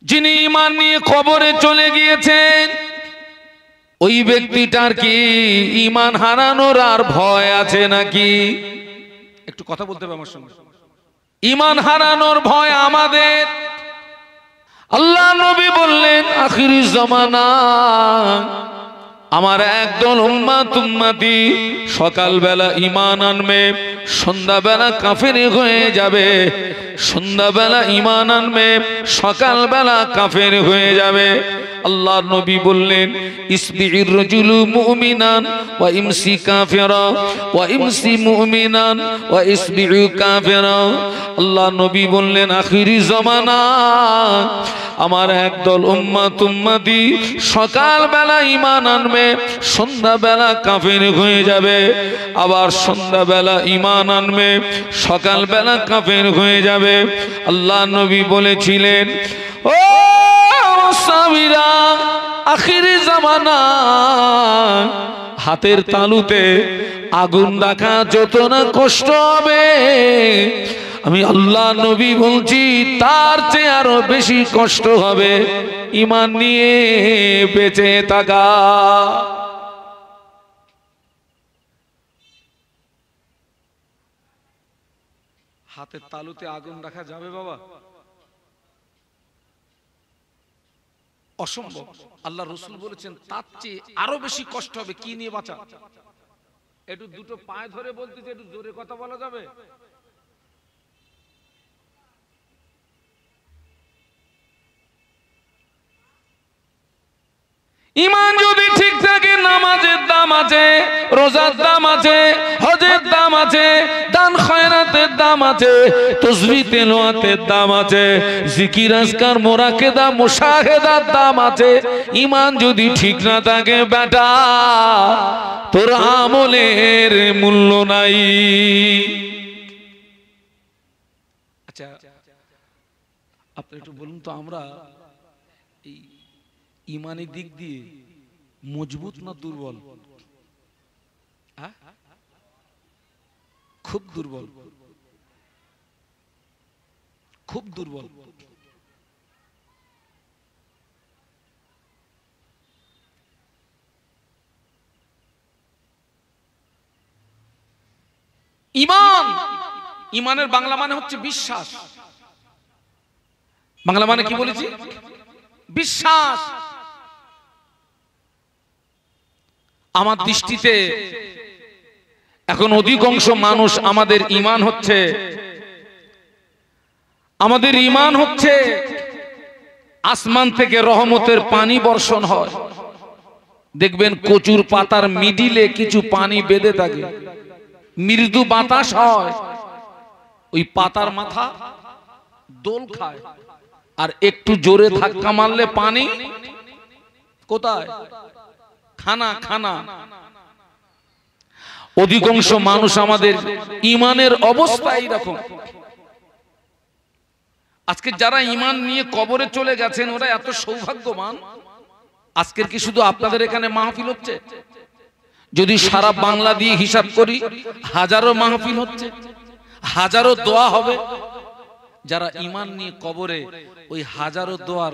যিনি ঈমান নিয়ে কবরে চলে গিয়েছেন ওই ব্যক্তিটার কি ঈমান হারানোর আর ভয় আছে নাকি? একটু কথা বলতে হবে আমার সঙ্গে। ঈমান হারানোর ভয় আমাদের। আল্লাহ নবী বললেন আখিরি জামানা আমার একদল উম্মতি সকালবেলা ঈমান আনবে, সন্ধ্যাবেলা কাফের হয়ে যাবে। সন্ধ্যাবেলা ঈমান আনবে, সকালবেলা কাফের হয়ে যাবে। আল্লাহর নবী বললেন ইসবির রাজুলু মুমিনান ওয়া ইমসি কাফিরা ওয়া ইমসি মুমিনান ওয়া ইসবিউ কাফিরা। আল্লাহর নবী বললেন আখিরি জামানা আমার একদল উম্মতি সকালবেলা ঈমান আনবে, সন্ধ্যাবেলা কাফের হয়ে যাবে। আবার সন্ধ্যাবেলা ঈমান আনবে, সকালবেলা কাফের হয়ে যাবে। আল্লাহ নবী বলেছিলেন ও সাহাবীরা আখিরি জামানা হাতের তালুতে আগুন রাখা যত না কষ্ট হবে, আমি আল্লাহ নবী বলছি তার চেয়ে আরো বেশি কষ্ট হবে ঈমান নিয়ে বেঁচে থাকা। হাতের তালুতে আগুন রাখা যাবে বাবা? অসম্ভব। আল্লাহ রাসূল বলেছেন তার চেয়ে আরো বেশি কষ্ট হবে কি নিয়ে বাঁচা। একটু দুটো পায়ে ধরে বলতেছে, একটু জোরে কথা বলা যাবে? ঈমান যদি ঠিক থাকে নামাজের দাম আছে, রোজার দাম আছে, হজের দাম আছে, দান খয়রাতের দাম আছে, তাসবিহ তেলাওয়াতের দাম আছে, জিকির আজকার মুরাকাবা মুশাহাদার দাম আছে। ঈমান যদি ঠিক না থাকে বেটা তোর আমলের মূল্য নাই। আচ্ছা আপনি একটু বলুন তো আমরা এই ঈমানি দিক দিয়ে মজবুত না দুর্বল? খুব দুর্বল, খুব দুর্বল। ঈমান, ঈমানের বাংলা মানে হচ্ছে বিশ্বাস। বাংলা মানে কি বলেছি? বিশ্বাস। আমার দৃষ্টিতে এখন অধিকাংশ মানুষ আমাদের ঈমান হচ্ছে, আমাদের ঈমান হচ্ছে আসমান থেকে রহমতের পানি বর্ষণ হয়। দেখবেন কচুর পাতার মিডিলে কিছু পানি বেঁধে থাকে, মৃদু বাতাস হয়, ওই পাতার মাথা দোল খায়, আর একটু জোরে ধাক্কা মারলে পানি কোথায়? খানা খানা। অধিকাংশ মানুষ আমাদের ঈমানের অবস্থা এইরকম। আজকে যারা ঈমান নিয়ে কবরে চলে গেছেন ওরা এত সৌভাগ্যবান। আজকের কি শুধু আপনাদের এখানে মাহফিল হচ্ছে? যদি সারা বাংলা দিয়ে হিসাব করি হাজারো মাহফিল হচ্ছে, হাজারো দোয়া হবে। যারা ঈমান নিয়ে কবরে ওই হাজারো দোয়ার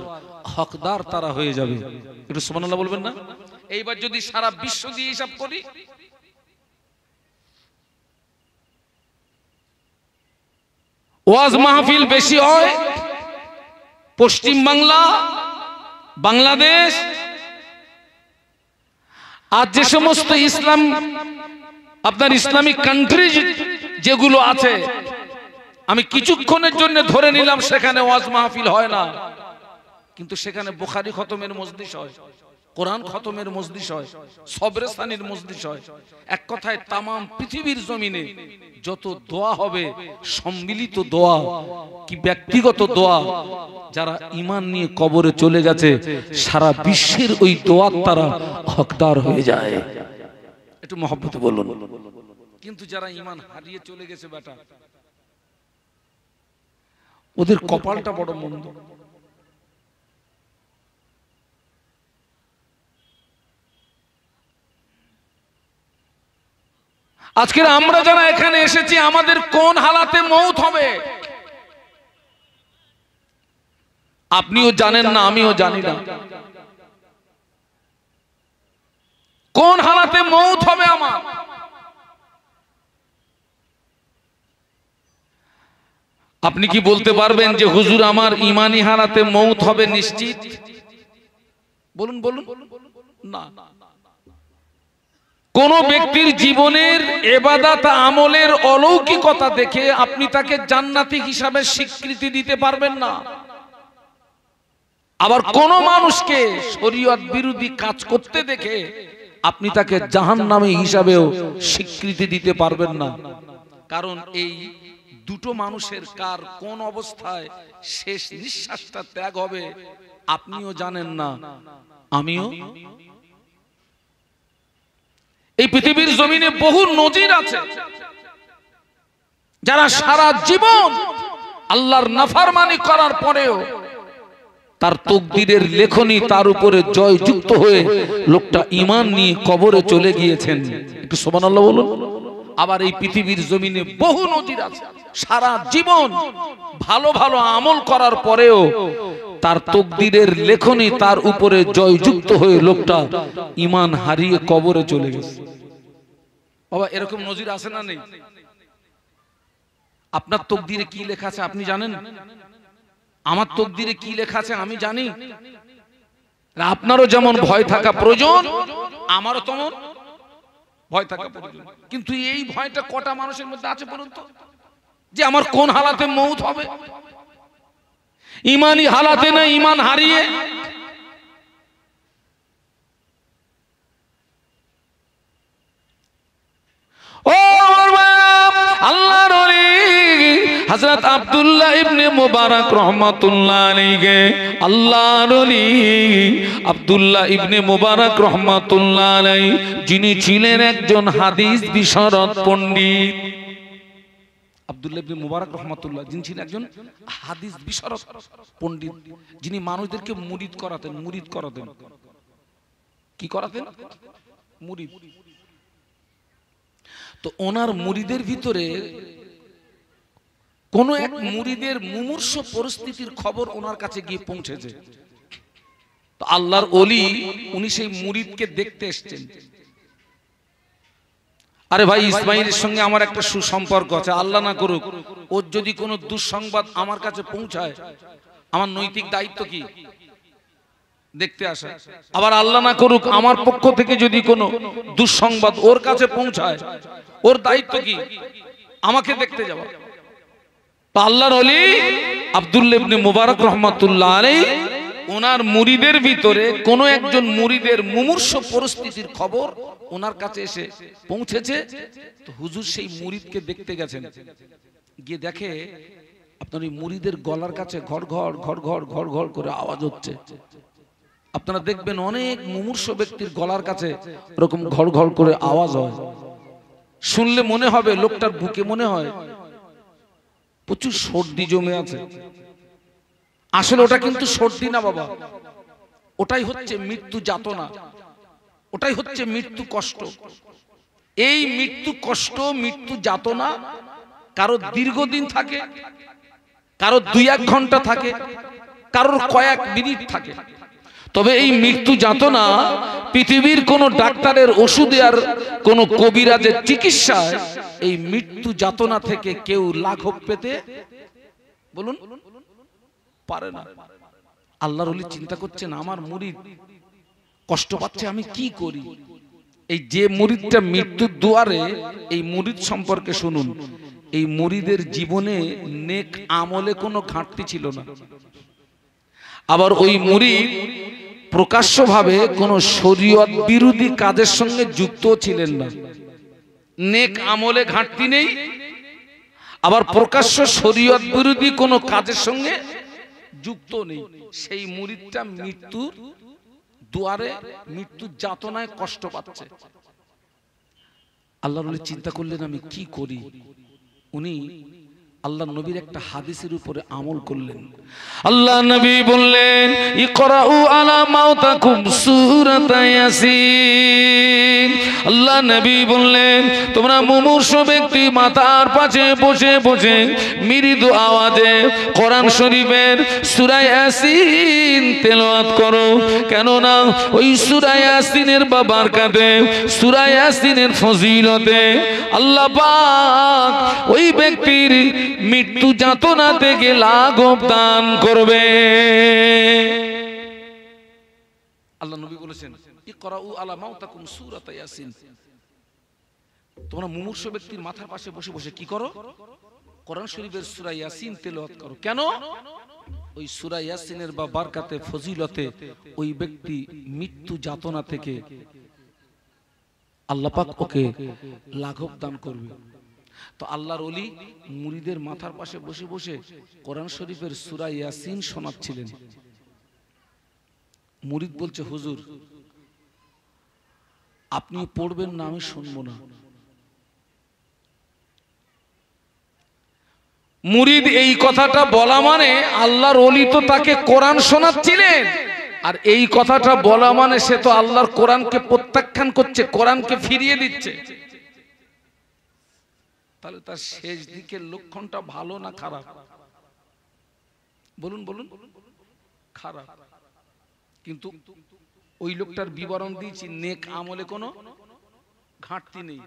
হকদার তারা হয়ে যাবে। একটু সুবহানাল্লাহ বলবেন না? এইবার যদি সারা বিশ্ব দিয়ে হিসাব করি ওয়াজ মাহফিল বেশি হয় পশ্চিম বাংলা, বাংলাদেশ, আর যে সমস্ত ইসলাম আপনার ইসলামিক কান্ট্রি যেগুলো আছে, আমি কিছুক্ষণের জন্য ধরে নিলাম সেখানে ওয়াজ মাহফিল হয় না, কিন্তু সেখানে বুখারী খতমের মজলিস হয়, কোরআন খতমের মজলিস হয়, সবরেসানির মজলিস হয়। এক কথায় তামাম পৃথিবীর জমিনে যত দোয়া হবে সম্মিলিত দোয়া কি ব্যক্তিগত দোয়া, যারা ঈমান নিয়ে কবরে চলে গেছে সারা বিশ্বের ওই দোয়ার তারা হকদার হয়ে যায়। একটু মহব্বতে বলুন। কিন্তু যারা ঈমান হারিয়ে চলে গেছে বেটা, ওদের কপালটা বড় মন্দ। আজকে আমরা যারা এখানে এসেছি আমাদের কোন হালাতে মৌত হবে, আপনিও জানেন না, আমিও জানি না কোন হালাতে মৌত হবে আমার। আপনি কি বলতে পারবেন যে হুজুর আমার ইমানি হালাতে মৌত হবে নিশ্চিত? বলুন বলুন। না, কোন ব্যক্তির জীবনের ইবাদত আমলের অলৌকিকতা দেখে আপনি তাকে জান্নাতি হিসাবে স্বীকৃতি দিতে পারবেন না। আবার কোন মানুষকে শরীয়ত বিরোধী কাজ করতে দেখে আপনি তাকে জাহান্নামী হিসাবেও স্বীকৃতি দিতে পারবেন না। কারণ এই দুটো মানুষের কার কোন অবস্থায় শেষ নিঃশ্বাসটা ত্যাগ হবে আপনিও জানেন না, আমিও। এই পৃথিবীর জমিনে বহু নজির আছে যারা সারা জীবন আল্লাহর নাফরমানি করার পরেও তার তকদিরের লেখনী তার উপরে জয়যুক্ত হয়ে লোকটা ঈমান নিয়ে কবরে চলে গিয়েছেন। একটু সুবহানাল্লাহ বলুন। আবার এই পৃথিবীর জমিনে বহু নজির আছে সারা জীবন ভালো ভালো আমল করার পরেও তার তকদিরের লেখনী তার উপরে জয়যুক্ত হয়ে লোকটা ঈমান হারিয়ে কবরে চলে গেছে। বাবা এরকম নজির আছে না নেই? আপনার তকদিরে কি লেখা আছে আপনি জানেন? আমার তকদিরে কি লেখা আছে আমি জানি। আপনারও যেমন ভয় থাকা প্রয়োজন, আমারও তেমন ভয় থাকা প্রয়োজন। কিন্তু এই ভয়টা কটা মানুষের মধ্যে আছে বলুন তো, যে আমার কোন হালাতে মৌত হবে? ইমানি হালাতে না ইমান হারিয়ে? ও আল্লাহর ওলি হযরত আব্দুল্লাহ ইবনে মুবারক রাহমাতুল্লাহ আলাইহি, আল্লাহর ওলি আব্দুল্লাহ ইবনে মুবারক রাহমাতুল্লাহ আলাইহি, যিনি ছিলেন একজন হাদিস বিশারদ পণ্ডিত। আব্দুল্লাহ ইবনে মুবারক রাহমাতুল্লাহ যিনি ছিলেন একজন হাদিস বিশারদ পণ্ডিত, যিনি মানুষদেরকে মুরিদ করাতেন। কি করাতেন? মুরিদ। তো ওনার মুরিদের ভিতরে কোন এক মুরিদের মুমূর্ষ পরিস্থিতির খবর ওনার কাছে গিয়ে পৌঁছেছে। তো আল্লাহর ওলি উনি সেই মুরিদকে দেখতে এসেছেন। আরে ভাই ইসমাইলের সঙ্গে আমার একটা সুসম্পর্ক আছে, আল্লাহ না করুক ওর যদি কোনো দুঃসংবাদ আমার কাছে পৌঁছায় আমার নৈতিক দায়িত্ব কি? দেখতে আসা। আবার আল্লাহ না করুক আমার পক্ষ থেকে যদি কোনো দুঃসংবাদ ওর কাছে পৌঁছায় ওর দায়িত্ব কি? আমাকে দেখতে যাওয়া। তো আল্লাহর ওলি আব্দুল্লাহ ইবনে মুবারক রাহমাতুল্লাহ আলাইহি ওনার মুরিদের ভিতরে কোন একজন মুরিদের মুমূর্ষ পরিস্থিতির খবর ওনার কাছে এসে পৌঁছেছে। তো হুজুর সেই মুরিদকে দেখতে গেছেন, গিয়ে দেখে আপনার এই মুরিদের গলার কাছে ঘড় ঘড় ঘড় ঘড় ঘড় ঘড় করে আওয়াজ হচ্ছে। আপনারা দেখবেন অনেক মুমূর্ষ ব্যক্তির গলার কাছে এরকম ঘড় ঘড় করে আওয়াজ হয়। শুনলে মনে হবে লোকটার বুকে মনে হয় প্রচুর সর্দি জমে আছে। আসলে ওটা কিন্তু সর্দি না বাবা, ওটাই হচ্ছে মৃত্যু যাতনা, ওটাই হচ্ছে মৃত্যু কষ্ট। এই মৃত্যু কষ্ট মৃত্যু যাতনা কারো দীর্ঘদিন থাকে, কারো 2-1 ঘন্টা থাকে, কারোর কয়েক মিনিট থাকে। তবে এই মৃত্যু যাতনা পৃথিবীর কোন ডাক্তারের ওষুধে আর কোন কবিরাজের চিকিৎসায় এই মৃত্যু যাতনা থেকে কেউ লাঘব পেতে বলুন পারে না। আল্লাহর ওলি চিন্তা করছেন আমার মুরিদ কষ্ট পাচ্ছে, আমি কি করি? এই যে মুরিদটা মৃত্যুর দুয়ারে, এই মুরিদ সম্পর্কে শুনুন। এই মুরিদের জীবনে নেক আমলে কোনো ঘাটতি ছিল না। আবার ওই মুরিদ প্রকাশ্যভাবে কোনো শরীয়ত বিরোধী কাজের সঙ্গে যুক্ত ছিলেন না। নেক আমলে ঘাটতি নেই, আবার প্রকাশ্য শরীয়ত বিরোধী কোনো কাজের সঙ্গে যুক্ত নেই। সেই মুরিদটা মৃত্যুর দুয়ারে মৃত্যুর যাতনায় কষ্ট পাচ্ছে। আল্লাহর ওলি চিন্তা করলেন আমি কি করি? উনি আল্লাহ নবীর একটা হাদিসের উপরে আমল করলেন। আল্লাহ নবী বললেন, ইকরাউ আলা মাউতাকুম সূরাত ইয়াসিন। আল্লাহ নবী বললেন, তোমরা মুমূর্ষু ব্যক্তি মাথার পাশে বসে বসে মৃদু আওয়াজে কোরআন শরীফের সূরা ইয়াসিন তেলাওয়াত করো। কেননা ওই সূরা ইয়াসিনের বারাকাতে, সূরা ইয়াসিনের ফজিলতে আল্লাহ পাক ওই ব্যক্তির মৃত্যু যাতনা থেকে লাঘব দান করবে। আল্লাহ নবী বলেছেন, ইকরাউ আলা মাউতাকুম সূরাত ইয়াসিন। তোমরা মুমূর্ষু ব্যক্তির মাথার পাশে বসে বসে কি করো? কোরআন শরীফের সূরা ইয়াসিন তেলাওয়াত করো। কেন? ওই সূরা ইয়াসিনের বারাকাতে, ফজিলতে ওই ব্যক্তি মৃত্যু যাতনা থেকে আল্লাহ পাক ওকে লাঘব দান করবে। তো আল্লাহর ওলি মুরিদের মাথার পাশে বসে বসে কোরআন শরীফের সূরা ইয়াসিন শোনাচ্ছিলেন। মুরিদ বলছে, হুজুর আপনি পড়বেন না, আমি শুনবো না। মুরিদ এই কথাটা বলা মানে আল্লাহর ওলি তো তাকে কোরআন শোনাচ্ছিলেন, আর এই কথাটা বলা মানে সে তো আল্লাহর কোরআনকে প্রত্যাখ্যান করছে, কোরআনকে ফিরিয়ে দিচ্ছে। তাহলে তার শেষ দিকের লক্ষণটা ভালো না খারাপ? বলুন বলুন, খারাপ। কিন্তু ওই লোকটার বিবরণ দিয়েছি, নেক আমলে কোনো ঘাটতি নেই,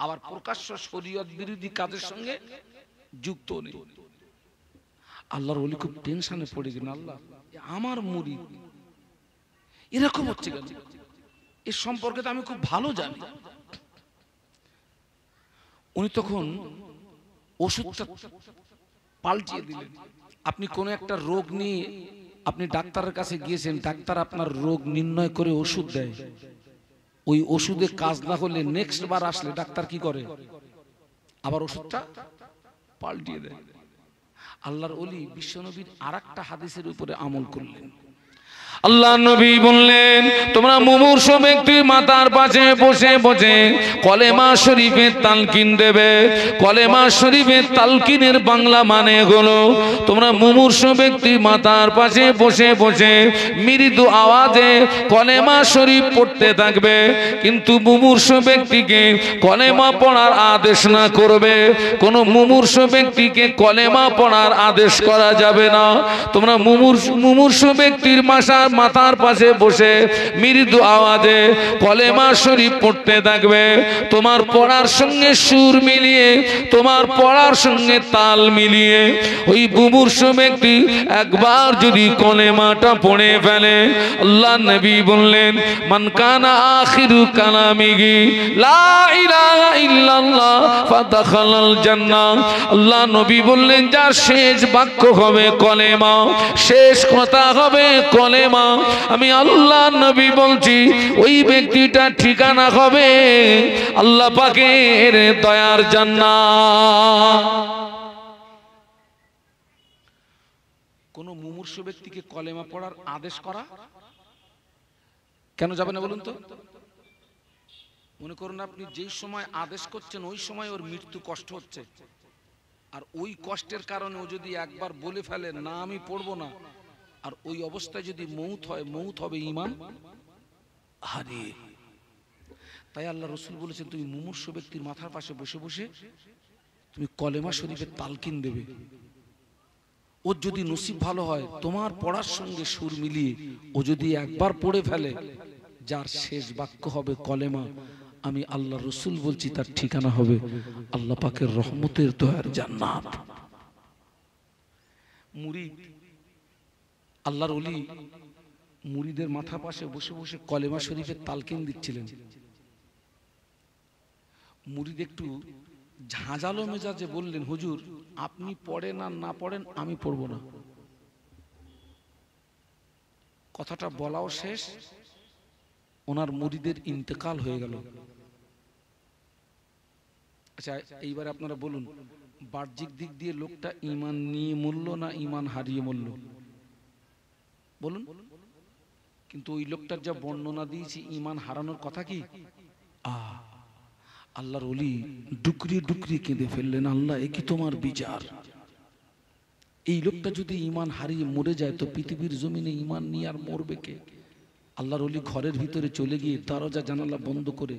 আবার প্রকাশ্য শরীয়ত বিরোধী কাজের সঙ্গে যুক্ত নেই। আল্লাহর ওলি খুব টেনশনে পড়ে গেলেন, আল্লাহ আমার মুরিদ এরকম হচ্ছে কেন? এর সম্পর্কে তো আমি খুব ভালো জানি। উনি তখন ওষুধটা পাল্টিয়ে দিলেন। আপনি কোনো একটা রোগ নিয়ে আপনি ডাক্তারের কাছে গিয়েছেন, ডাক্তার আপনার রোগ নির্ণয় করে ওষুধ দেয়। ওই ওষুধে কাজ না হলে নেক্সট বার আসলে ডাক্তার কি করে? আবার ওষুধটা পাল্টিয়ে দেয়। আল্লাহর ওলি বিশ্বনবীর আরেকটা হাদিসের উপরে আমল করলেন। আল্লাহ নবী বললেন, তোমরা মুমূর্ষু ব্যক্তির মাথার পাশে বসে বসে কলেমা শরীফের তালকিন দেবে। কলেমা শরীফের তালকিনের বাংলা মানে হলো, তোমরা মুমূর্ষু ব্যক্তির মাথার পাশে বসে বসে মৃদু আওয়াজে কলেমা শরীফ পড়তে থাকবে, কিন্তু মুমূর্ষু ব্যক্তিকে কলেমা পড়ার আদেশ না করবে। কোনো মুমূর্ষু ব্যক্তিকে কলেমা পড়ার আদেশ করা যাবে না। তোমরা মুমূর্ষু ব্যক্তির মাথার পাশে বসে মৃদু আওয়াজে কলেমা শরীফ পড়তে থাকবে। তোমার পড়ার সঙ্গে সুর মিলিয়ে, তোমার পড়ার সঙ্গে তাল মিলিয়ে ওই মুমূর্ষু ব্যক্তি একবার যদি কলেমাটা পড়ে ফেলে, আল্লাহ নবী বললেন, মান কানা আখিরু কালামিহি লা ইলাহা ইল্লাল্লাহ ফাদাখালাল জান্নাহ। আল্লাহ নবী বললেন, যার শেষ বাক্য হবে কলেমা, শেষ কথা হবে কলেমা, আমি আল্লাহ নবী বলছি ওই ব্যক্তিটা ঠিকানা হবে আল্লাহ পাকের দয়ার জান্নাত। কোন মুমূর্ষু ব্যক্তিকে কলেমা পড়ার আদেশ করা কেন যাবে না বলুন তো? মনে করুন আপনি যেই সময় আদেশ করছেন ওই সময় ওর মৃত্যু কষ্ট হচ্ছে, আর ওই কষ্টের কারণে ও যদি একবার বলে ফেলে না আমি পড়বো না, আর ওই অবস্থায় যদি মৌত হয়, মৌত হবে ঈমান হারিয়ে। তাই আল্লাহ রাসূল বলেছেন, তুমি মুমূর্ষু ব্যক্তির মাথার পাশে বসে বসে তুমি কলেমা শরীফের তালকিন দেবে। ওর যদি নসিব ভালো হয়, তোমার পড়ার সঙ্গে সুর মিলিয়ে ও যদি একবার পড়ে ফেলে, যার শেষ বাক্য হবে কলেমা, আমি আল্লাহ রাসূল বলছি তার ঠিকানা হবে আল্লাহ পাকের রহমতের দয়ার জান্নাত। মুরিদ, আল্লাহর ওলি মুরিদের মাথা পাশে বসে বসে কলেমা শরীফের তালকিন দিচ্ছিলেন। মুরিদ একটু ঝাঁঝালো মেজাজে বললেন, হুজুর আপনি পড়েন আর না পড়েন আমি পড়ব না। কথাটা বলাও শেষ, ওনার মুরিদের ইন্তেকাল হয়ে গেল। আচ্ছা এইবার আপনারা বলুন, বাহ্যিক দিক দিয়ে লোকটা ঈমান নিয়ে মরল না ঈমান হারিয়ে মরল? বলুন। কিন্তু ওই লোকটার যা বর্ণনা দিয়েছি ঈমান হারানোর কথা কি? আল্লাহর ওলি ডুকরিয়ে ডুকরিয়ে কেঁদে ফেললেন, আল্লাহ এ কি তোমার বিচার? এই লোকটা যদি ঈমান হারিয়ে মরে যায় তো পৃথিবীর জমিনে ঈমান নিয়ে আর মরবে কে? আল্লাহর ওলি ঘরের ভিতরে চলে গিয়ে দরজা জানালা বন্ধ করে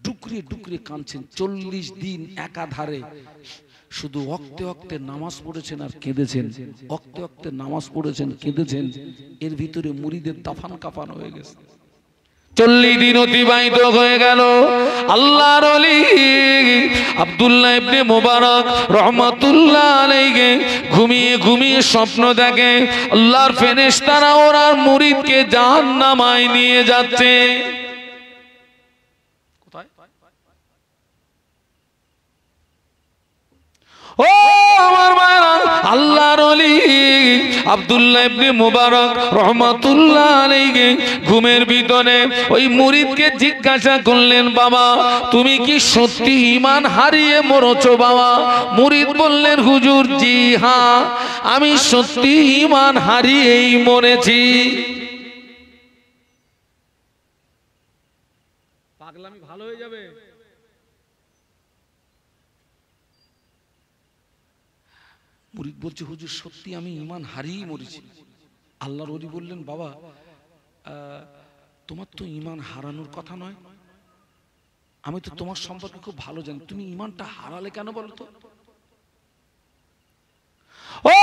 ডুকরিয়ে ডুকরিয়ে কাঁদছেন। 40 দিন একাধারে শুধু ওয়াক্তে ওয়াক্তে নামাজ পড়েছেন আর কেঁদেছেন, ওয়াক্তে ওয়াক্তে নামাজ পড়েছেন, কেঁদেছেন। এর ভিতরে মুরিদের দাফান কাফান হয়ে গেছে। 40 দিন অতিবাহিত হয়ে গেল। আল্লাহর ওলি আব্দুল্লাহ ইবনে মুবারক রহমাতুল্লাহ আলাইহি ঘুমিয়ে ঘুমিয়ে স্বপ্ন দেখে আল্লাহর ফেরেশতারা ওনার মুরিদকে জাহান্নামায় নিয়ে যাচ্ছে। কোথায়? ও আমার মায়েরা, আল্লাহর ওলি আব্দুল্লাহ ইবনে মুবারক রহমাতুল্লাহ আলাইহি ঘুমের ভিতরে ওই মুরিদকে জিজ্ঞাসা করলেন, বাবা তুমি কি সত্যি ঈমান হারিয়ে মরেছো বাবা? মুরিদ বললেন, হুজুর জি হ্যাঁ, আমি সত্যি ঈমান হারিয়েই মরেছি। পাগলামি ভালো হয়ে যাবে। মুরিদ বলছে, হুজুর সত্যি আমি ঈমান হারিয়ে মরেছি। আল্লাহর ওলি বললেন, বাবা তোমার তো ঈমান হারানোর কথা নয়, আমি তো তোমার সম্পর্কে খুব ভালো জানি, তুমি ঈমানটা হারালে কেন বলো তো? ও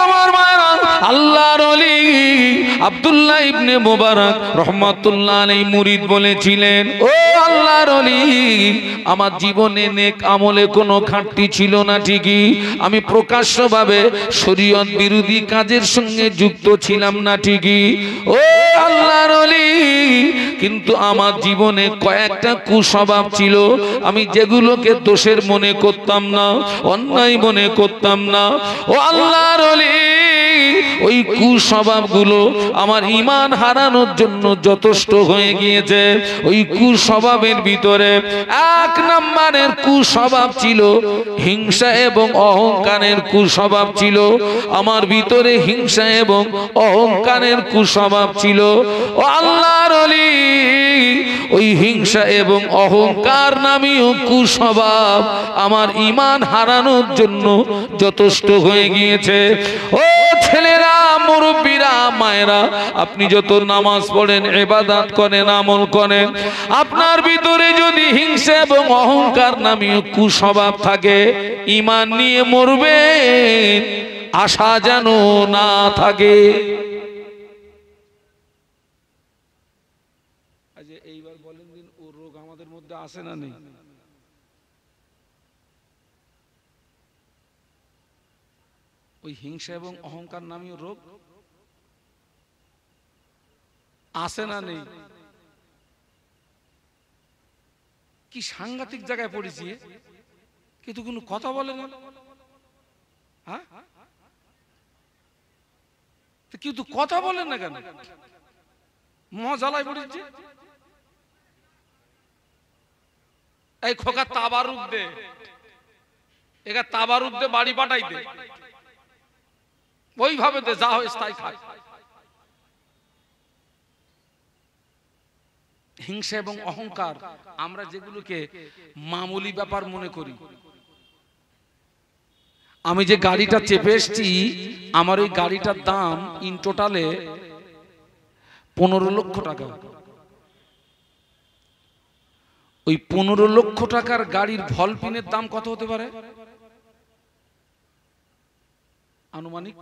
আমার মায়েরা, আল্লাহর ওলি আব্দুল্লাহ ইবনে মুবারক রহমাতুল্লাহ আলাইহি মুরিদ বলেছিলেন, ও আল্লাহর ওলি আমার জীবনে নেক আমলে কোনো ঘাটতি ছিল না ঠিকই, আমি প্রকাশ্যভাবে শরীয়ত বিরোধী কাজের সঙ্গে যুক্ত ছিলাম না ঠিকই, ও আল্লাহর ওলি কিন্তু আমার জীবনে কয়েকটা কুস্বভাব ছিল, আমি যেগুলোকে দোষের মনে করতাম না, অন্যায় মনে করতাম না। ও আল্লাহর ওলি ওই কুস্বভাবগুলো আমার ঈমান হারানোর জন্য যথেষ্ট হয়ে গিয়েছে। ওই কুস্বভাবের ভিতরে 1 নম্বরের কুস্বভাব ছিল হিংসা এবং অহংকারের কুস্বভাব ছিল। আমার ভিতরে হিংসা এবং অহংকারের কুস্বভাব ছিল। ও আল্লাহর ওলি ওই হিংসা এবং অহংকার নামীয় কুস্বভাব আমার ঈমান হারানোর জন্য যথেষ্ট হয়ে গিয়েছে। ও ছেলেরা, মুরব্বীরা, মায়েরা, আপনি যত নামাজ পড়েন, ইবাদত করেন, আমল করেন, আপনার ভিতরে যদি হিংসা এবং অহংকার নামীয় কুস্বভাব থাকে, ঈমান নিয়ে মরবেন, আশা যেন না থাকে। এইবার বলেন দিন, ও রোগ আমাদের মধ্যে আছে না নেই? ওই হিংসা এবং অহংকার নামীয় রোগ আছে না নেই? কি সাংঘাতিক জায়গায় পড়েছি, কিন্তু কোনো কথা বলে না। হ্যাঁ, কিন্তু কথা বলেন না কেন? মজালায় পড়েছি। এই খোকা তাবারুক দে, এগা তাবারুক দে, বাড়ি পাঠাই দে, ওইভাবে দে, যা হয় তাই খায়। হিংসা এবং অহংকার আমরা যেগুলোকে মামুলি ব্যাপার মনে করি। আমি যে গাড়িটা চেপে এসছি, আমার ওই গাড়িটার দাম ইন টোটালে 15 লক্ষ টাকা। ওই 15 লক্ষ টাকার গাড়ির ভলপিনের দাম কত হতে পারে আনুমানিক?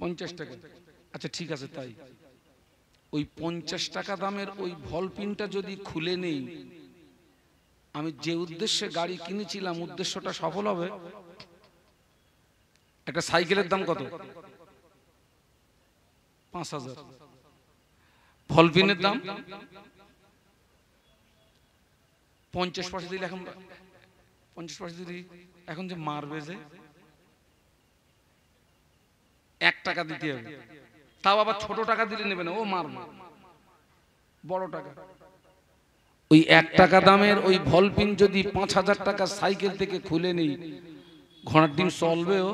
50 টাকা। আচ্ছা ঠিক আছে, তাই ওই 50 টাকা দামের ওই ভলপিনটা যদি খুলে নেই, আমি যে উদ্দেশ্যে গাড়ি কিনেছিলাম উদ্দেশ্যটা সফল হবে? একটা সাইকেলের দাম কত? 5000। ভলপিনের দাম 50 পয়সা দিলে, এখন 50 পয়সা দিলে এখন যে মারবে, যে 1 টাকা দিতে হবে, তাও আবার ছোট টাকা দিলে নেবে না, ও মারবে বড় টাকা। ওই 1 টাকা দামের ওই ভলপিন যদি 5000 টাকা সাইকেল থেকে খুলে নেই, ঘোড়ার ডিম চলবেও।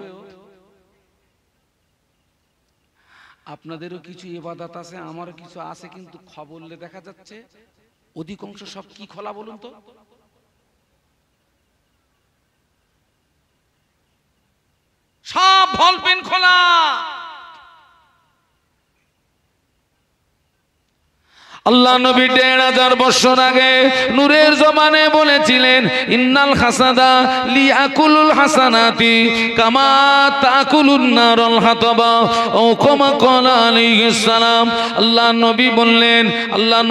আপনাদেরও কিছু ইবাদত আছে, আমারও কিছু আছে, কিন্তু খবরলে দেখা যাচ্ছে অধিকাংশ সব কি খোলা বলুন তো? সব বল পেন খোলা। আল্লাহ নবী ১৫০০ বছর আগে নূরের জবানে বলেছিলেন, ইন্নাল হাসাদা লিয়াকুলুল হাসানাতি কামা তাকুলুন নারুল হাতাবা ও কামা ক্বালা আলাইহিস সালাম। আল্লাহ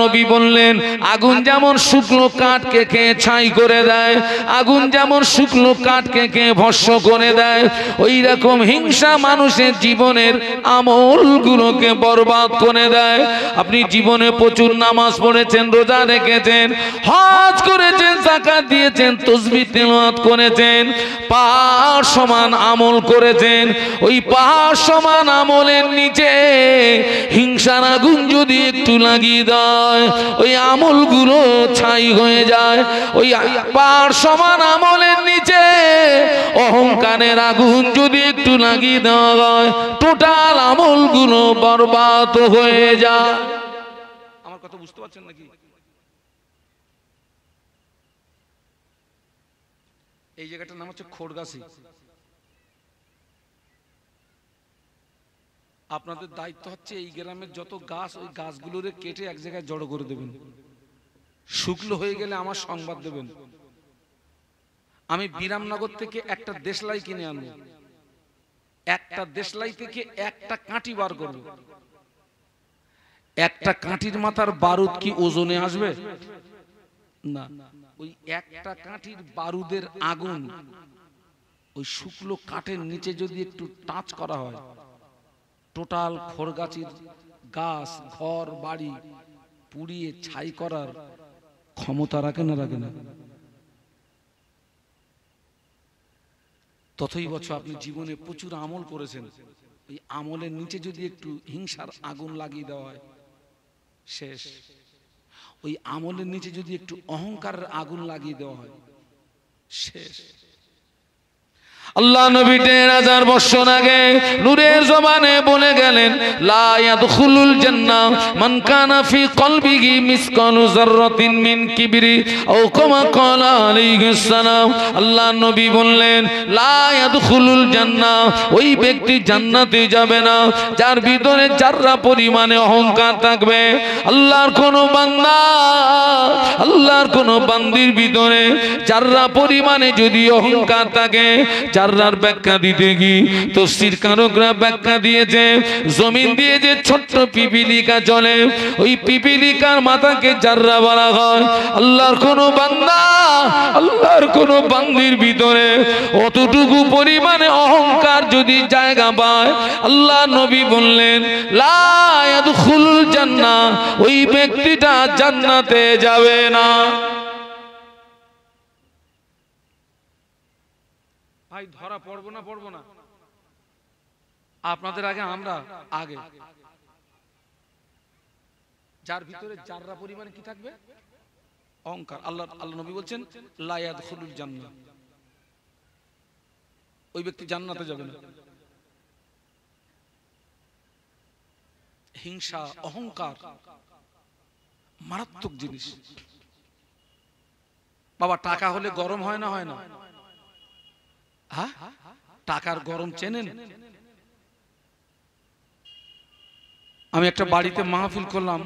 নবী বললেন আগুন যেমন শুকনো কাঠকে খেয়ে ছাই করে দেয়, আগুন যেমন শুকনো কাঠকে খেয়ে ভস্ম করে দেয়, ওই রকম হিংসা মানুষের জীবনের আমলগুলোকে বরবাদ করে দেয়। আপনি জীবনে প্রচুর নামাজ পড়েছেন, রোজা রেখেছেন, হজ করেছেন, যাকাত দিয়েছেন, তাসবিহ তিলাওয়াত করেছেন, পাহাড় সমান আমল করেছেন, ওই পাহাড় সমান আমলের নিচে হিংসার আগুন যদি একটু লাগিয়ে দেয়, ওই আমলগুলো ছাই হয়ে যায়। ওই পাহাড় সমান আমলের নিচে অহংকারের আগুন যদি একটু লাগিয়ে দেওয়া হয়, টোটাল আমলগুলো বরবাদ হয়ে যায়। কথা বুঝতে পারছেন নাকি? এই জায়গাটার নাম হচ্ছে খোড়গাছি। আপনাদের দায়িত্ব হচ্ছে এই গ্রামের যত গাছ, ওই গাছগুলোরে কেটে এক জায়গায় জড়ো করে দেবেন। শুকনো হয়ে গেলে আমার সংবাদ দেবেন। আমি বিরামনগর থেকে একটা দেশলাই কিনে আনবো, একটা দেশলাই থেকে একটা কাঁটি বার করবো। একটা কাঠির মাথার বারুদ কি ওজনে আসবে? না। ওই একটা কাঠির বারুদের আগুন ওই শুকনো কাঠের নিচে যদি একটু টাচ করা হয়, টোটাল খড়গাছির গাছ, ঘর বাড়ি পুড়িয়ে ছাই করার ক্ষমতা রাখে না? রাখে না? ততই বছর আপনি জীবনে প্রচুর আমল করেছেন, ওই আমলের নিচে যদি একটু হিংসার আগুন লাগিয়ে দেওয়া হয়, শেষ। ওই আমলের নিচে যদি একটু অহংকারের আগুন লাগিয়ে দেওয়া হয়, শেষ। আল্লাহ নবী ১৫০০ বছর আগে নূরের জবানে বলে গেলেন, লা ইয়াদখুলুল জান্নাহ মান কানা ফি কলবিহি মিসকালু যাররাতিন মিন কিবরি আও কামা ক্বালা আলাইহিস সালাম। আল্লাহ নবী বললেন, লা ইয়াদখুলুল জান্নাহ, ওই ব্যক্তি জান্নাতে যাবে না যার ভিতরে যাররা পরিমাণে অহংকার থাকবে। আল্লাহর কোন বান্দির ভিতরে যাররা পরিমাণে যদি অহংকার থাকে, জাররার ব্যাখ্যা দিতে গিয়ে তাফসীর কারকরা ব্যাখ্যা দিয়েছে, জমিন দিয়ে যে ছোট্ট পিপিলিকা চলে, ওই পিপিলিকার মাথাকে জাররা বলা হয়। আল্লাহর কোন বান্দির ভিতরে অতটুকু পরিমাণে অহংকার যদি জায়গা পায়, আল্লাহ নবী বললেন, লা ইয়াদখুলুল জান্নাহ, ওই ব্যক্তিটা জান্নাতে যাবে না। ভাই ধরা পড়বো না? আপনাদের আগে আমরা আগে। যার ভিতরে যাররা পরিমাণে কি থাকবে? অহংকার। আল্লাহ নবী বলছেন, লা ইয়াদখুলুল জান্নাহ, ওই ব্যক্তি জান্নাতে যাবে না। হিংসা, অহংকার মারাত্মক জিনিস। বাবা, টাকা হলে গরম হয় না? হয় না? হ্যাঁ, টাকার গরম চেনেন? আমি একটা বাড়িতে মাহফিল করলাম,